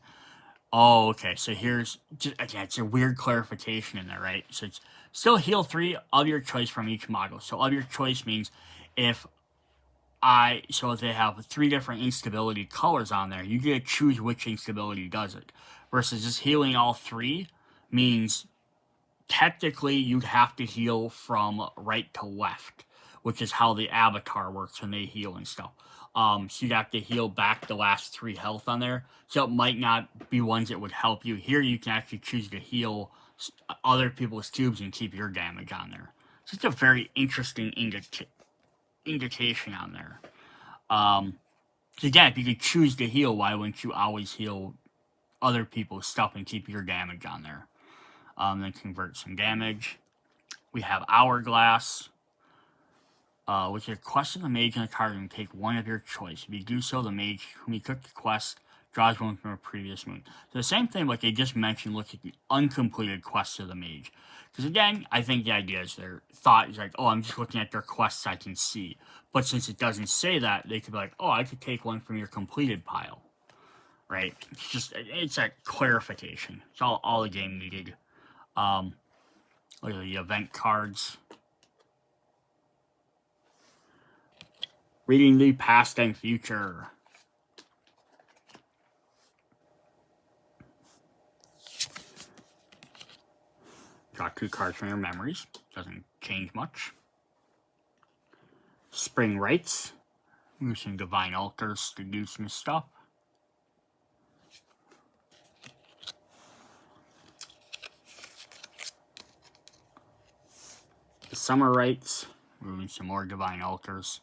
Oh, okay. So here's again, it's a weird clarification in there, right? So it's still heal 3 of your choice from each model. So of your choice means if they have 3 different instability colors on there, you get to choose which instability does it. Versus just healing all 3 means technically you'd have to heal from right to left, which is how the avatar works when they heal and stuff. So you'd have to heal back the last 3 health on there. So it might not be ones that would help you. Here you can actually choose to heal other people's cubes and keep your damage on there. So it's a very interesting indication on there. So again, if you could choose to heal, why wouldn't you always heal other people's stuff and keep your damage on there? Then convert some damage. We have Hourglass, which is a quest of the mage in the card and take one of your choice. If you do so, the mage whom you took the quest draws one from a previous moon. So the same thing like they just mentioned, look at the uncompleted quests of the mage. Because again, I think the idea is their thought is like, oh, I'm just looking at their quests I can see. But since it doesn't say that, they could be like, oh, I could take one from your completed pile. Right? It's a clarification. It's all the game needed. Look at the event cards. Reading the past and future. Got 2 cards from your memories. Doesn't change much. Spring Rites. Using Divine Altars to do some stuff. The Summer Rites. Moving some more Divine Altars.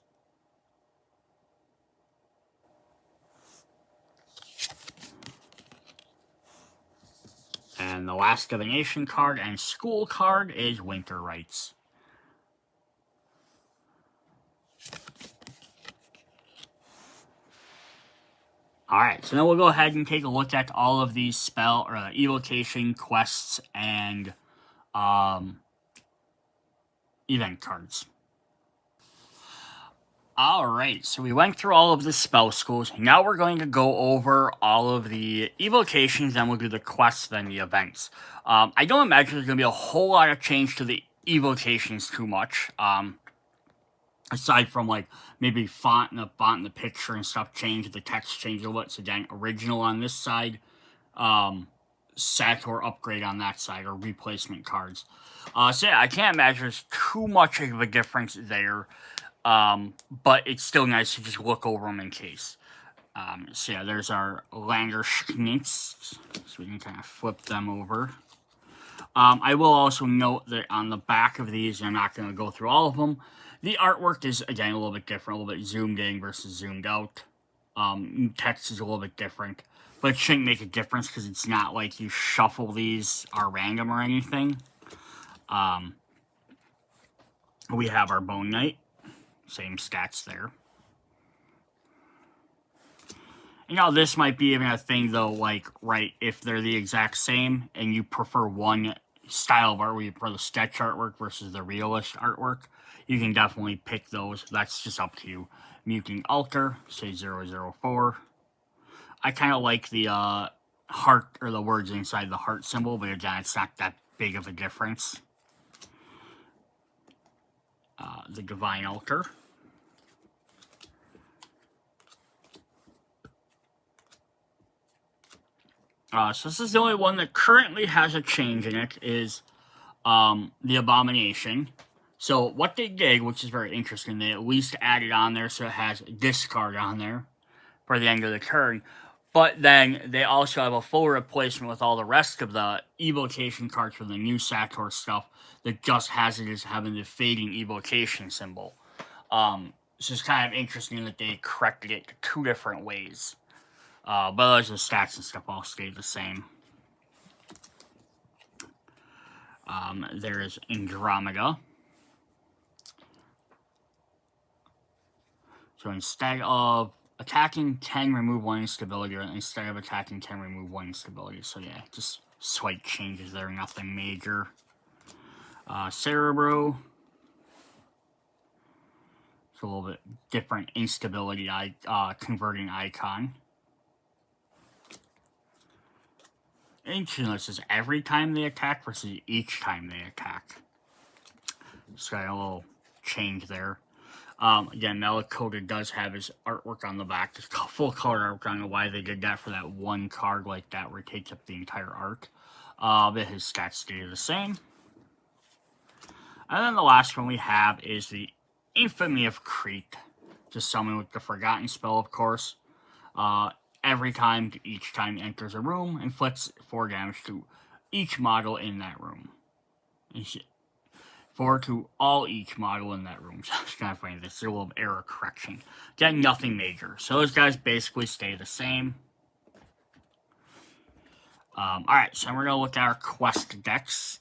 And the Last Divination card and School card is Winter Rites. Alright, so now we'll go ahead and take a look at all of these spell or evocation quests and event cards. Alright, so we went through all of the spell schools. Now we're going to go over all of the evocations, then we'll do the quests, then the events. I don't imagine there's going to be a whole lot of change to the evocations too much. Aside from, like, maybe font in the picture and stuff change, the text change a little bit. So again, original on this side, SATOR upgrade on that side, or replacement cards. So yeah, I can't imagine there's too much of a difference there. But it's still nice to just look over them in case. So yeah, there's our Lander Schnitz. So we can kind of flip them over. I will also note that on the back of these, I'm not going to go through all of them, the artwork is, again, a little bit different, a little bit zoomed in versus zoomed out. Text is a little bit different, but it shouldn't make a difference because it's not like you shuffle these are random or anything. We have our Bone Knight, same stats there. You know, this might be even a thing, though, like, right, if they're the exact same, and you prefer one style of art where you prefer the sketch artwork versus the realist artwork, you can definitely pick those. That's just up to you. Mutant Alter, say 004. I kind of like the heart, or the words inside the heart symbol, but again, it's not that big of a difference. The Divine Alter. So this is the only one that currently has a change in it, is the Abomination. So what they did, which is very interesting, they at least added on there so it has discard on there for the end of the turn. But then they also have a full replacement with all the rest of the evocation cards for the new SATOR stuff that just has it as having the fading evocation symbol. So it's kind of interesting that they corrected it 2 different ways. But otherwise, the stats and stuff all stay the same. There is Andromeda. So instead of attacking 10, remove 1 instability, or instead of attacking 10, remove 1 instability. So yeah, just slight changes there, nothing major. Cerebro. It's a little bit different instability converting icon. Interesting, this is every time they attack versus each time they attack. Just got a little change there. Again, Malacoda does have his artwork on the back. There's full color artwork. I don't know why they did that for that one card like that where it takes up the entire art. But his stats stay the same. And then the last one we have is the Infamy of Crete. Just summon with the Forgotten spell, of course. Every time, each time it enters a room, inflicts 4 damage to each model in that room. 4 to all each model in that room. So it's kind of funny. This is a little error correction. Again, nothing major. So those guys basically stay the same. Alright, so we're going to look at our quest decks.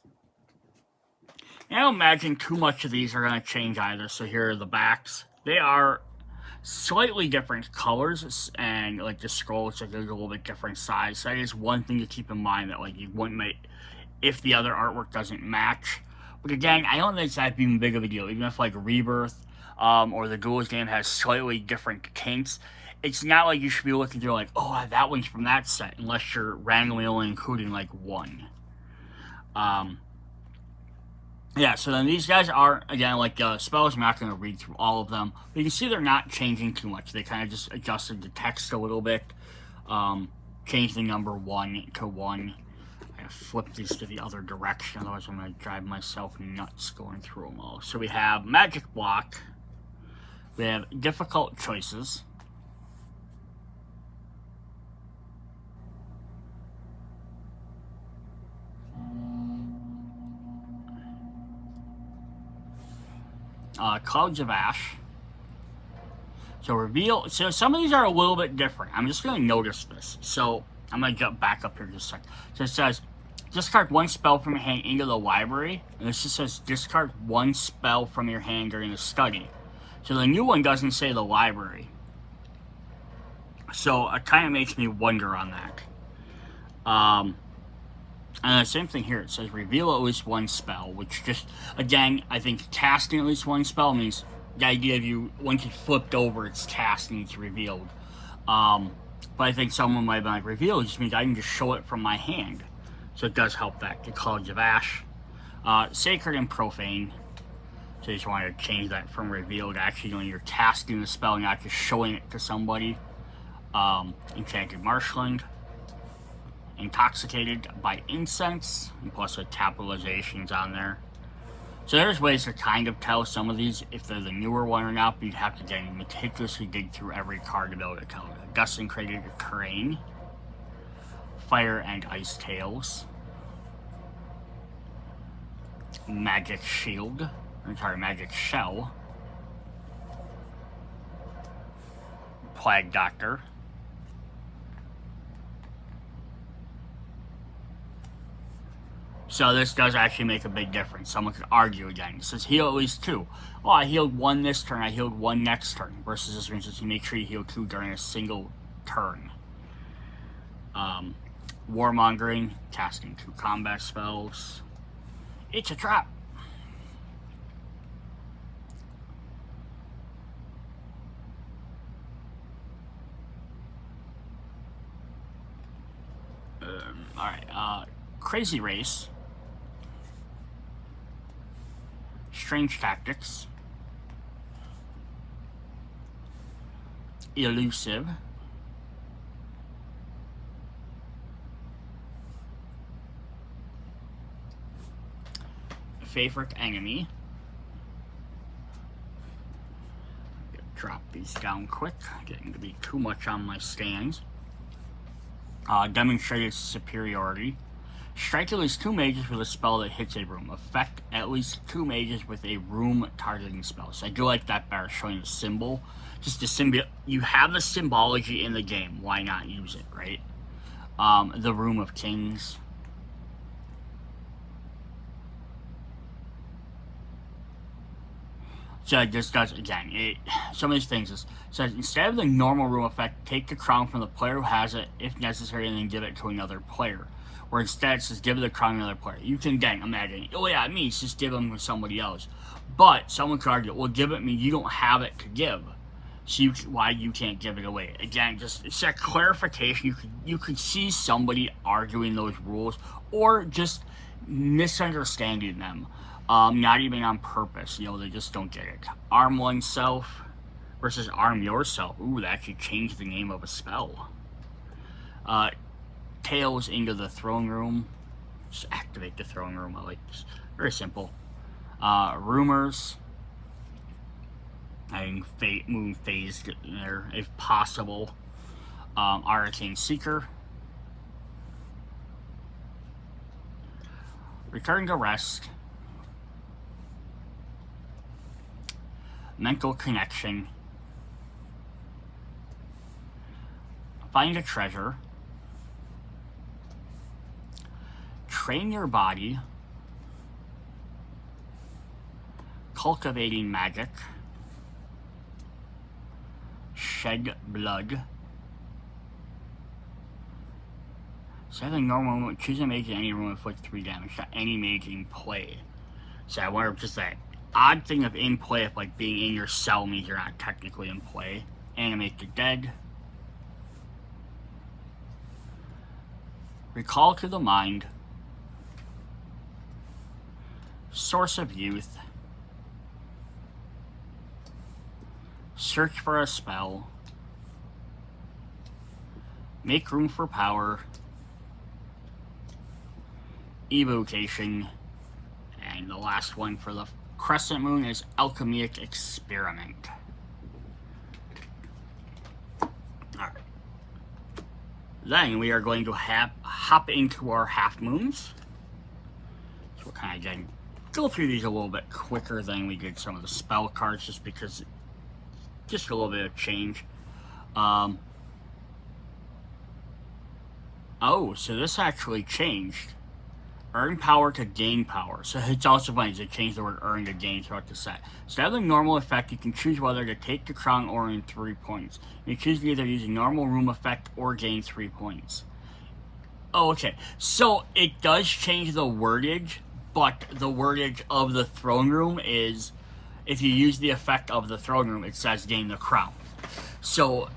And I don't imagine too much of these are going to change either. So here are the backs. They are slightly different colors, and like the scroll looks like there's a little bit different size. So that is one thing to keep in mind, that like you wouldn't make if the other artwork doesn't match. But again, I don't think it's that even big of a deal. Even if like Rebirth or the Duels game has slightly different tints, it's not like you should be looking through like, oh, that one's from that set, unless you're randomly only including like one. Yeah, so then these guys are, again, like spells. I'm not going to read through all of them. But you can see they're not changing too much. They kind of just adjusted the text a little bit. Changed the number 1 to 1. I'm going to flip these to the other direction. Otherwise, I'm going to drive myself nuts going through them all. So we have Magic Block. We have Difficult Choices. Clouds of Ash. So reveal. So some of these are a little bit different. I'm just going to notice this. So I'm going to jump back up here just a second. So it says discard 1 spell from your hand into the library. And this just says discard 1 spell from your hand during the study. So the new one doesn't say the library. So it kind of makes me wonder on that. And the same thing here, it says reveal at least 1 spell, which just, again, I think casting at least 1 spell means the idea of you, once it's flipped over, it's cast and it's revealed. But I think someone might be like, reveal just means I can just show it from my hand. So it does help that. The Clouds of Ash. Sacred and Profane. So you just want to change that from reveal to actually when you're casting the spell, not just showing it to somebody. Enchanted Marshland. Intoxicated by Incense, and plus the capitalizations on there. So there's ways to kind of tell some of these if they're the newer one or not, but you'd have to again meticulously dig through every card to be able to tell Gust and created Terrain, Fire and Ice Tails, Magic Shield, Magic Shell, Plague Doctor, so this does actually make a big difference. Someone could argue again. It says heal at least 2. Oh, I healed 1 this turn, I healed 1 next turn. Versus this one says you make sure you heal 2 during a single turn. Warmongering, casting 2 combat spells. It's a trap. Alright, Crazy Race, Strange Tactics, Elusive, Favorite Enemy. Drop these down quick, getting to be too much on my stands. Demonstrated superiority. Strike at least 2 mages with a spell that hits a room. Affect at least 2 mages with a room targeting spell. So I do like that better, showing the symbol. Just the symbol. You have the symbology in the game. Why not use it, right? The Room of Kings. So it just does, again, some of these things. It says, instead of the normal room effect, take the crown from the player who has it, if necessary, and then give it to another player. Or instead, it says, give the crown to another player. You can, again, imagine, oh yeah, it means just give them to somebody else. But someone could argue, well, give it me, you don't have it to give. So why you can't give it away? Again, just, it's that clarification. You could see somebody arguing those rules, or just misunderstanding them. Not even on purpose, they just don't get it. Arm oneself versus arm yourself. Ooh, that actually changed the name of a spell. Tails into the throne room. Just activate the throne room. I like this. Very simple. Rumors. I think moon phase in there if possible. Arcane Seeker. Return to Rest. Mental Connection, Find a Treasure, Train Your Body, Cultivating Magic, Shed Blood, 7 normal, choose a mage in any room, inflict 3 damage to any mage in play. So I wonder if just that odd thing of in play, if like being in your cell means you're not technically in play. Animate the Dead. Recall to the Mind. Source of Youth. Search for a Spell. Make Room for Power. Evocation. And the last one for the Crescent Moon is Alchemic Experiment. Alright. Then we are going to hop into our half moons. So we'll kind of again go through these a little bit quicker than we did some of the spell cards, just because just a little bit of change. Oh, so this actually changed. Earn power to gain power. So it's also funny, they changed the word earn to gain throughout the set. Instead of the normal effect, you can choose whether to take the crown or earn 3 points. You choose to either use a normal room effect or gain 3 points. Oh, okay. So it does change the wordage, but the wordage of the throne room is, if you use the effect of the throne room, it says gain the crown. So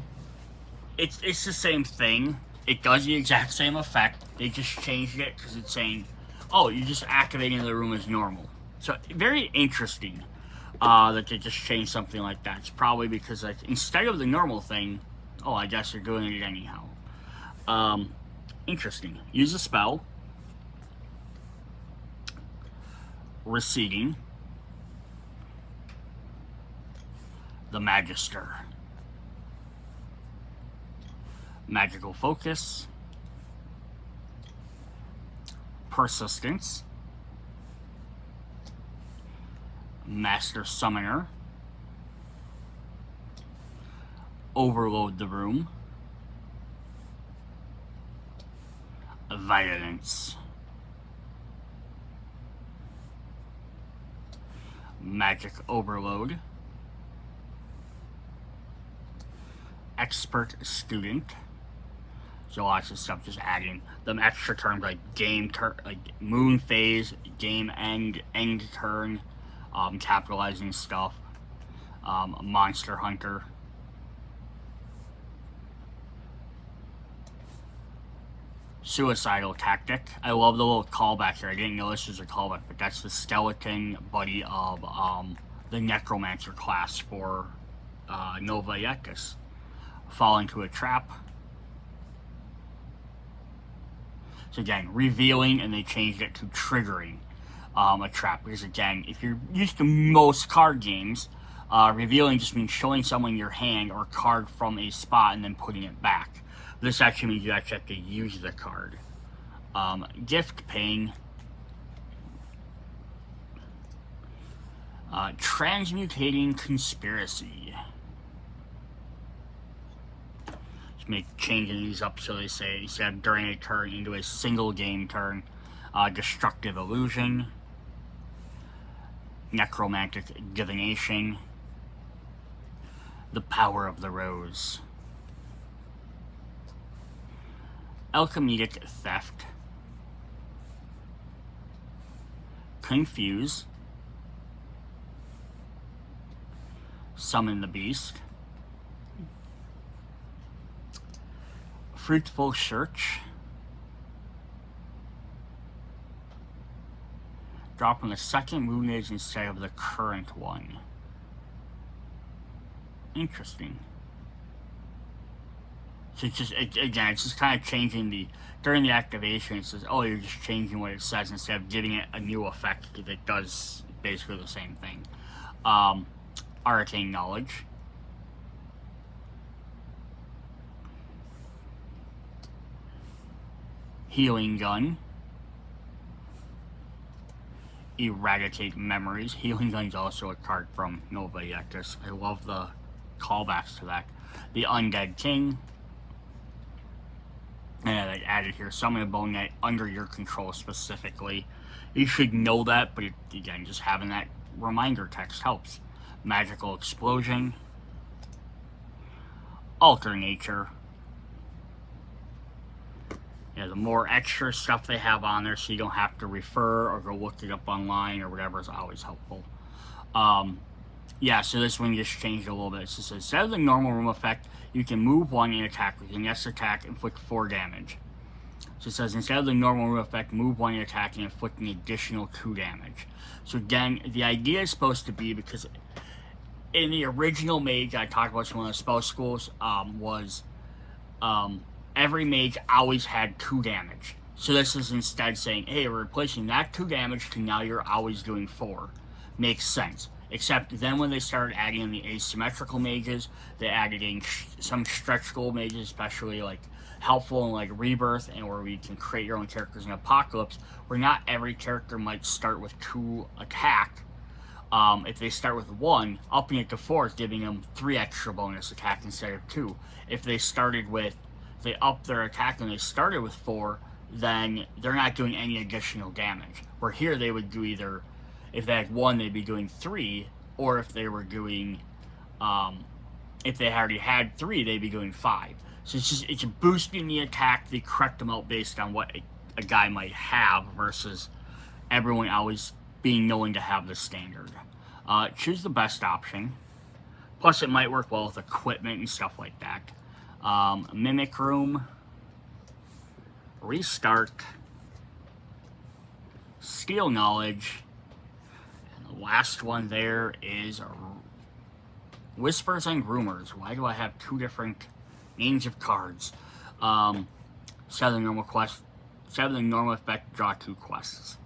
it's the same thing. It does the exact same effect. They just changed it because it's saying, oh, you're just activating the room as normal. So very interesting that they just changed something like that. It's probably because, like, instead of the normal thing, oh, I guess you're doing it anyhow. Interesting. Use a spell. Receding. The Magister. Magical Focus, Persistence, Master Summoner, Overload the Room, Violence, Magic Overload, Expert Student. So lots of stuff, just adding them extra terms like game turn, like moon phase, game end turn, capitalizing stuff, Monster Hunter, Suicidal Tactic. I love the little callback here. I didn't know this was a callback, but that's the skeleton buddy of the Necromancer class for Nova Yekis. Fall into a trap. So again, revealing, and they changed it to triggering a trap. Because again, if you're used to most card games, revealing just means showing someone your hand or card from a spot and then putting it back. This actually means you actually have to use the card. Gift paying. Transmutating Conspiracy. Changing these up so they say instead of during a turn into a single game turn. Destructive Illusion, Necromantic Divination, the Power of the Rose, Alchemitic Theft, Confuse, Summon the Beast, Fruitful Search, drop on the second moon age instead of the current one. Interesting. So it's just, again, it's just kind of changing the, during the activation, it says, oh, you're just changing what it says instead of giving it a new effect that does basically the same thing. Arcane Knowledge. Healing Gun. Eradicate Memories. Healing Gun's also a card from Nova Yekis. I love the callbacks to that. The Undead King. And I added here, summon a Bone Knight under your control specifically. You should know that, but again, just having that reminder text helps. Magical Explosion. Alter Nature. Yeah, the more extra stuff they have on there so you don't have to refer or go look it up online or whatever is always helpful. Yeah, so this one just changed a little bit. It says, instead of the normal room effect, you can move one and attack with your next attack, inflict 4 damage. So it says, instead of the normal room effect, move one and attack and inflict an additional 2 damage. So again, the idea is supposed to be, because in the original Mage, I talked about some of the spell schools, every mage always had 2 damage. So this is instead saying, hey, we're replacing that 2 damage to now you're always doing 4. Makes sense. Except then when they started adding in the asymmetrical mages, they added in some stretch goal mages, especially like helpful in like Rebirth, and where we can create your own characters in Apocalypse, where not every character might start with 2 attack. If they start with 1, upping it to 4 is giving them 3 extra bonus attack instead of 2. If they started with, they up their attack and they started with 4, then they're not doing any additional damage. Where here they would do either, if they had 1, they'd be doing 3, or if they were doing, if they already had 3, they'd be doing 5. So it's boosting the attack, the correct amount based on what a guy might have versus everyone always being knowing to have the standard. Choose the best option. Plus it might work well with equipment and stuff like that. Mimic Room, Restart, Steal Knowledge, and the last one there is Whispers and Rumors. Why do I have 2 different names of cards? 7 normal quest, 7 normal effect, draw 2 quests.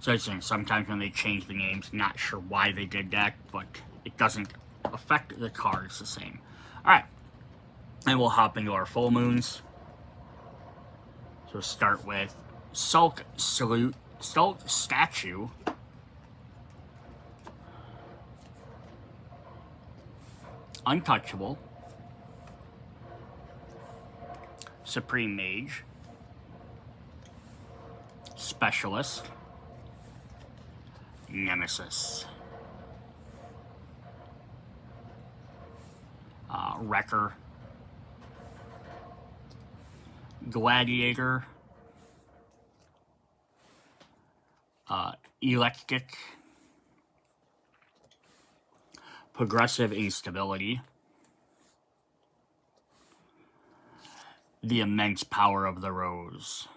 So sometimes when they change the names, not sure why they did that, but it doesn't affect the cards the same. Alright. And we'll hop into our full moons. So start with Sulk Statue. Untouchable. Supreme Mage. Specialist. Nemesis. Wrecker. Gladiator. Electric. Progressive Instability. The Immense Power of the Rose.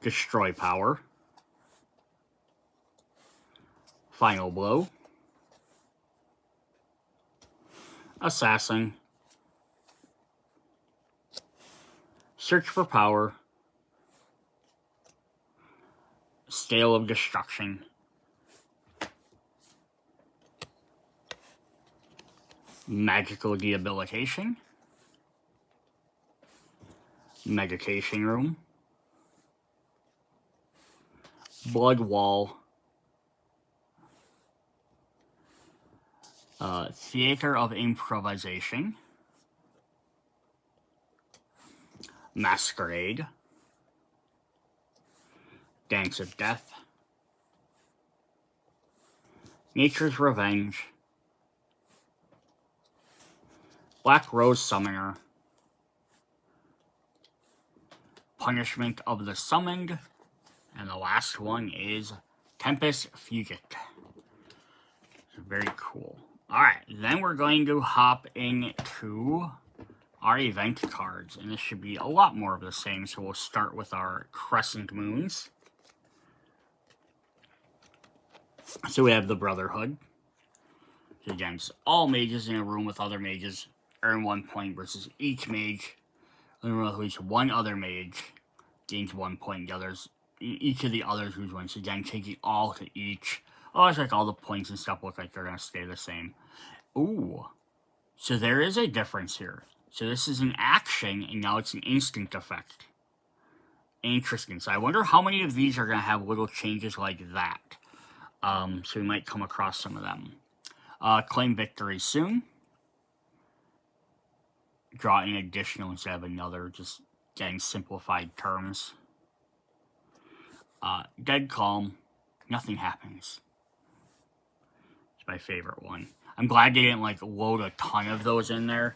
Destroy Power. Final Blow. Assassin. Search for Power. Scale of Destruction. Magical Debilitation. Meditation Room. Blood Wall. Theater of Improvisation. Masquerade. Dance of Death. Nature's Revenge. Black Rose Summoner. Punishment of the Summoned. And the last one is Tempest Fugit. Very cool. Alright, then we're going to hop into our event cards. And this should be a lot more of the same. So we'll start with our Crescent Moons. So we have the Brotherhood. Against all mages in a room with other mages. Earn 1 point versus each mage. In a room with at least one other mage. Gains 1 point. The others, each of the others who wins. Again, taking all to each. Oh, it's like all the points and stuff look like they're going to stay the same. Ooh. So there is a difference here. So this is an action, and now it's an instant effect. Interesting. So I wonder how many of these are going to have little changes like that. So we might come across some of them. Claim victory soon. Draw an additional instead of another. Just getting simplified terms. Dead calm. Nothing happens. My favorite one. I'm glad they didn't like load a ton of those in there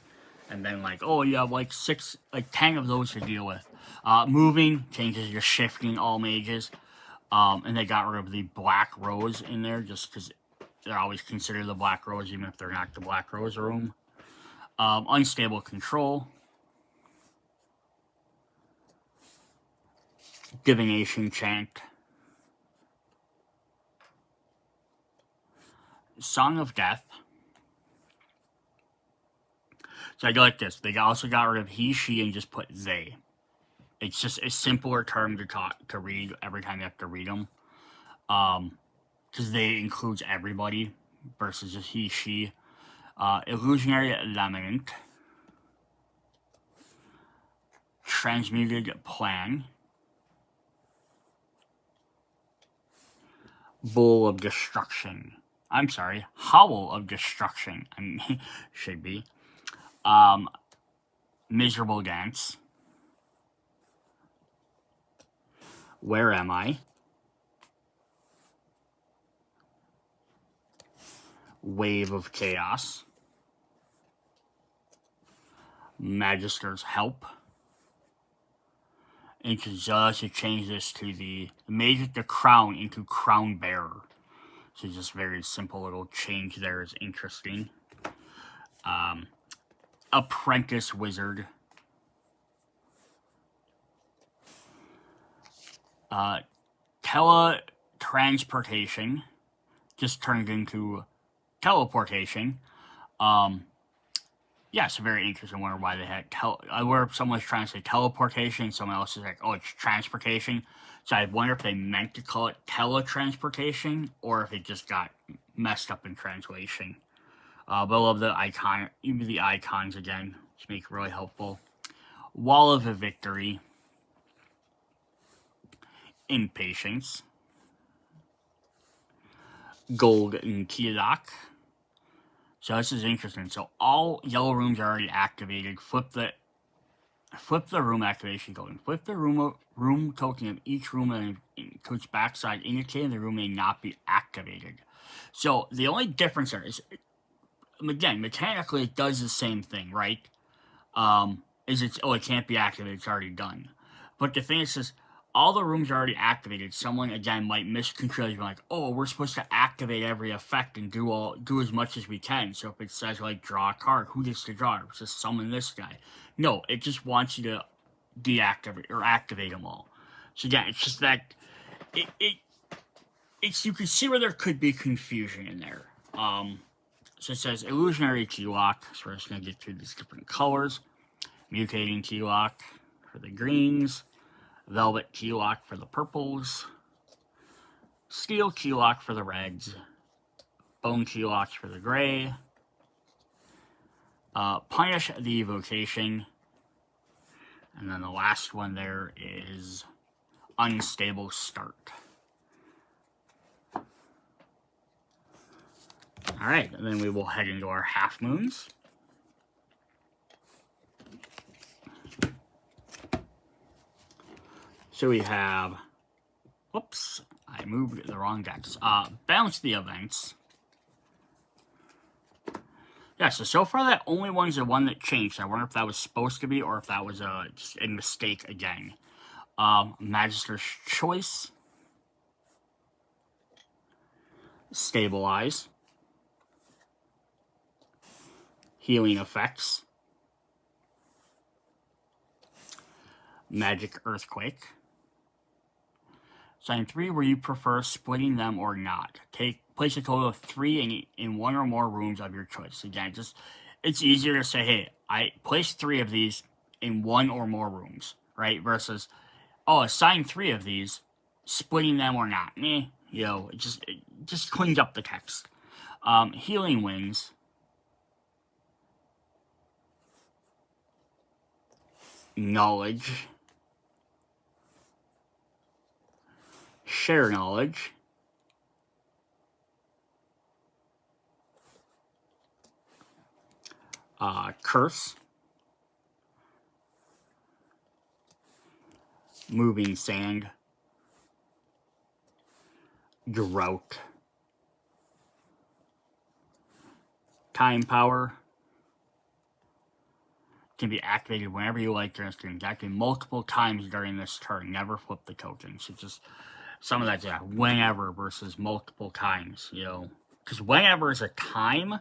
and then like, oh, you have like 10 of those to deal with. Moving changes your shifting all mages. And they got rid of the Black Rose in there just because they're always considered the Black Rose even if they're not the Black Rose room. Unstable Control. Divination Chant. Song of Death. So I go like this. They also got rid of he, she, and just put they. It's just a simpler term to read every time you have to read them. Because they includes everybody versus just he, she. Illusionary Laminant. Transmuted Plan. Bull of Destruction. I'm sorry, Howl of Destruction. I mean, should be. Miserable Dance. Where Am I? Wave of Chaos. Magister's Help. And to change this to the mage the crown into Crown Bearer. So just very simple little change there is interesting. Apprentice Wizard. Teletransportation. Just turned into teleportation. Yeah, it's very interesting. I wonder why they had where someone was trying to say teleportation, and someone else is like, oh, it's transportation. So I wonder if they meant to call it teletransportation, or if it just got messed up in translation. But I love the icon, even the icons again, which make it really helpful. Wall of a Victory. Impatience. Golden Key Lock. So this is interesting. So all yellow rooms are already activated. Flip the room activation token. Flip the room token of each room and to its backside, indicating the room may not be activated. So the only difference there is, again, mechanically it does the same thing, right? It can't be activated, it's already done. But the thing is, all the rooms are already activated. Someone, again, might misconstrue, like, oh, we're supposed to activate every effect and do as much as we can. So if it says, like, draw a card, who gets to draw it? It's just summon this guy. No, it just wants you to deactivate or activate them all. So yeah, it's just that it's you can see where there could be confusion in there. So it says illusionary key lock. So we're just gonna get through these different colors. Mutating key lock for the greens. Velvet key lock for the purples. Steel key lock for the reds. Bone key locks for the gray. Punish the evocation. And then the last one there is unstable start. Alright, and then we will head into our half moons. So we have, whoops, I moved the wrong decks. Balance the events. Yeah, so far that only one is the one that changed. I wonder if that was supposed to be or if that was just a mistake again. Magister's Choice. Stabilize. Healing Effects. Magic Earthquake. Sign 3 where you prefer splitting them or not. Place a total of 3 in one or more rooms of your choice. Again, it's easier to say, hey, I place 3 of these in one or more rooms, right? Versus, oh, assign 3 of these, splitting them or not. It just cleans up the text. Healing Wings. Knowledge. Share Knowledge. Curse. Moving Sand. Drought. Time Power. Can be activated whenever you like during this turn. Activated multiple times during this turn. Never flip the token. So just some of that's whenever versus multiple times, because whenever is a time,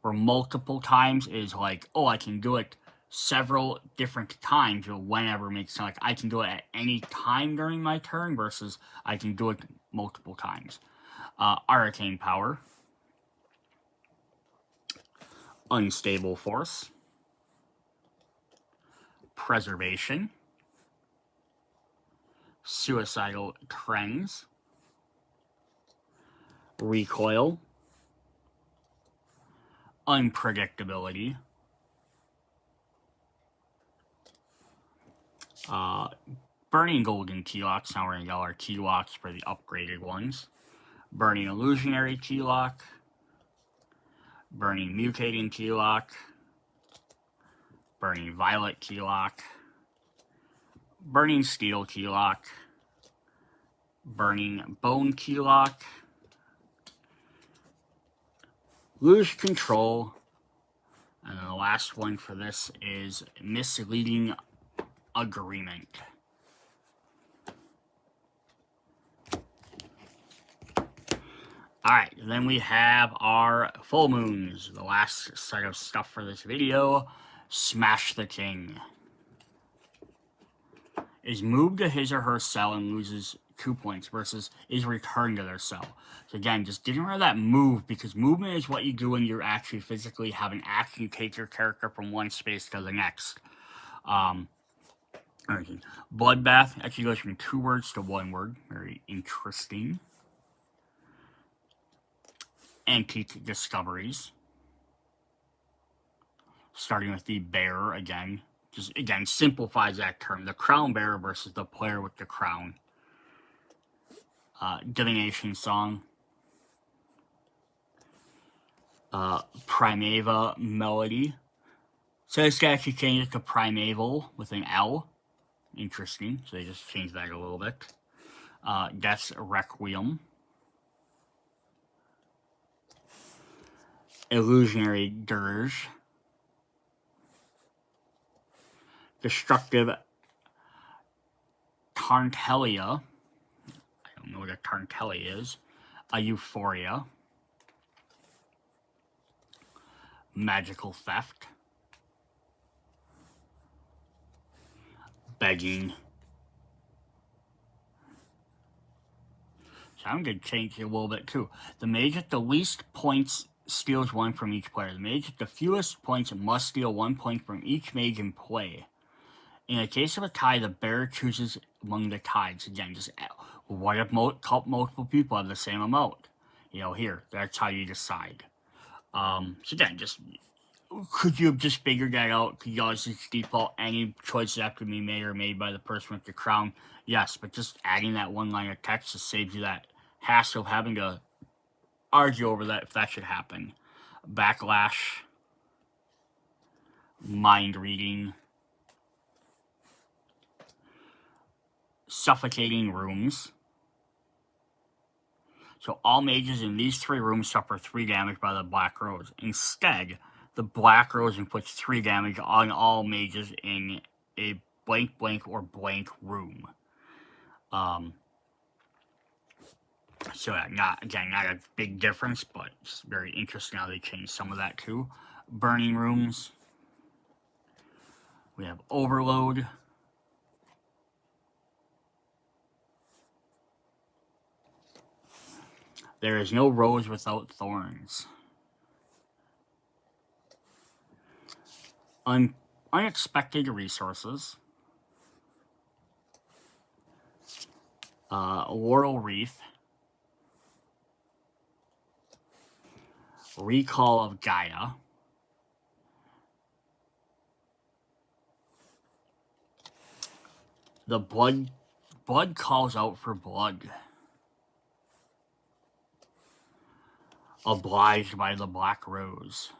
where multiple times is like, oh, I can do it several different times. Whenever makes sense, like I can do it at any time during my turn versus I can do it multiple times. Arcane Power. Unstable Force. Preservation. Suicidal Trends. Recoil. Unpredictability. Burning Golden Key Locks. Now we're going to get our key locks for the upgraded ones. Burning Illusionary Key Lock. Burning Mutating Key Lock. Burning Violet Key Lock. Burning Steel Key Lock. Burning Bone Key Lock. Lose Control. And then the last one for this is Misleading Agreement. Alright, then we have our full moons. The last set of stuff for this video. Smash the King. Is moved to his or her cell and loses 2 points versus is returned to their cell. So again, just getting rid of that move, because movement is what you do when you actually physically have an action. You take your character from one space to the next. Bloodbath actually goes from 2 words to 1 word. Very interesting. Antique Discoveries. starting with the bearer again. Just, again, simplifies that term. The crown bearer versus the player with the crown. Divination Song. Primava Melody. So this guy actually changed it to Primeval with an L. Interesting. So they just changed that a little bit. Death's Requiem. Illusionary Dirge. Destructive Tarntelia. I don't know what a Tarntelia is. A Euphoria. Magical Theft. Begging. So I'm going to change it a little bit too. The mage at the least points steals 1 from each player. The mage at the fewest points must steal 1 point from each mage in play. In the case of a tie, the bearer chooses among the tides. Again, just what if multiple people have the same amount? You know, here, that's how you decide. So again, just, could you have just figured that out? Could you always just default any choices that could be made or made by the person with the crown? Yes, but just adding that one line of text just saves you that hassle of having to argue over that if that should happen. Backlash. Mind reading. Suffocating Rooms. So all mages in these 3 rooms suffer 3 damage by the Black Rose. Instead, the Black Rose inflicts 3 damage on all mages in a blank, blank, or blank room. So yeah, not a big difference, but it's very interesting how they changed some of that too. Burning Rooms. We have Overload. There is no rose without thorns. Unexpected resources. Laurel Wreath. Recall of Gaia. The blood calls out for blood. Obliged by the Black Rose.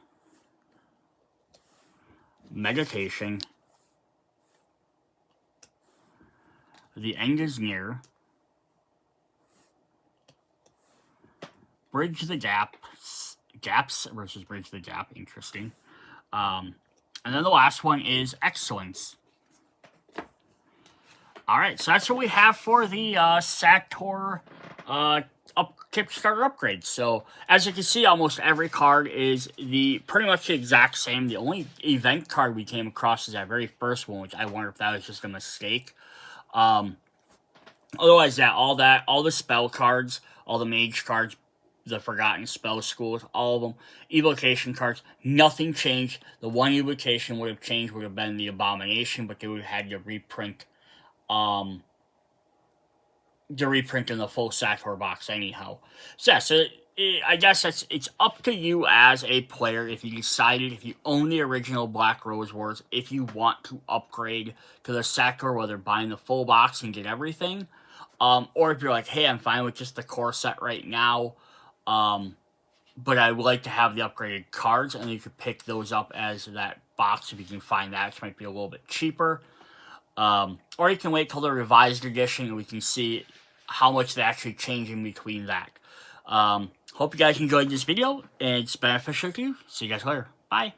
Meditation. The end is near. Bridge the gaps versus Bridge the Gap. Interesting. And then the last one is Excellence. Alright, so that's what we have for the SATOR Kickstarter upgrade. So, as you can see, almost every card is pretty much the exact same. The only event card we came across is that very first one, which I wonder if that was just a mistake. Otherwise, yeah, all the spell cards, all the mage cards, the Forgotten Spell Schools, all of them, evocation cards, nothing changed. The one evocation would have changed would have been the Abomination, but they would have had to reprint in the full SATOR box anyhow. So yeah, I guess it's up to you as a player if you decided, if you own the original Black Rose Wars, if you want to upgrade to the SATOR, whether buying the full box and get everything, or if you're like, hey, I'm fine with just the core set right now, but I would like to have the upgraded cards, and you could pick those up as that box if you can find that, which might be a little bit cheaper. Or you can wait till the revised edition and we can see how much they actually change in between that. Hope you guys enjoyed this video and it's beneficial to you. See you guys later. Bye.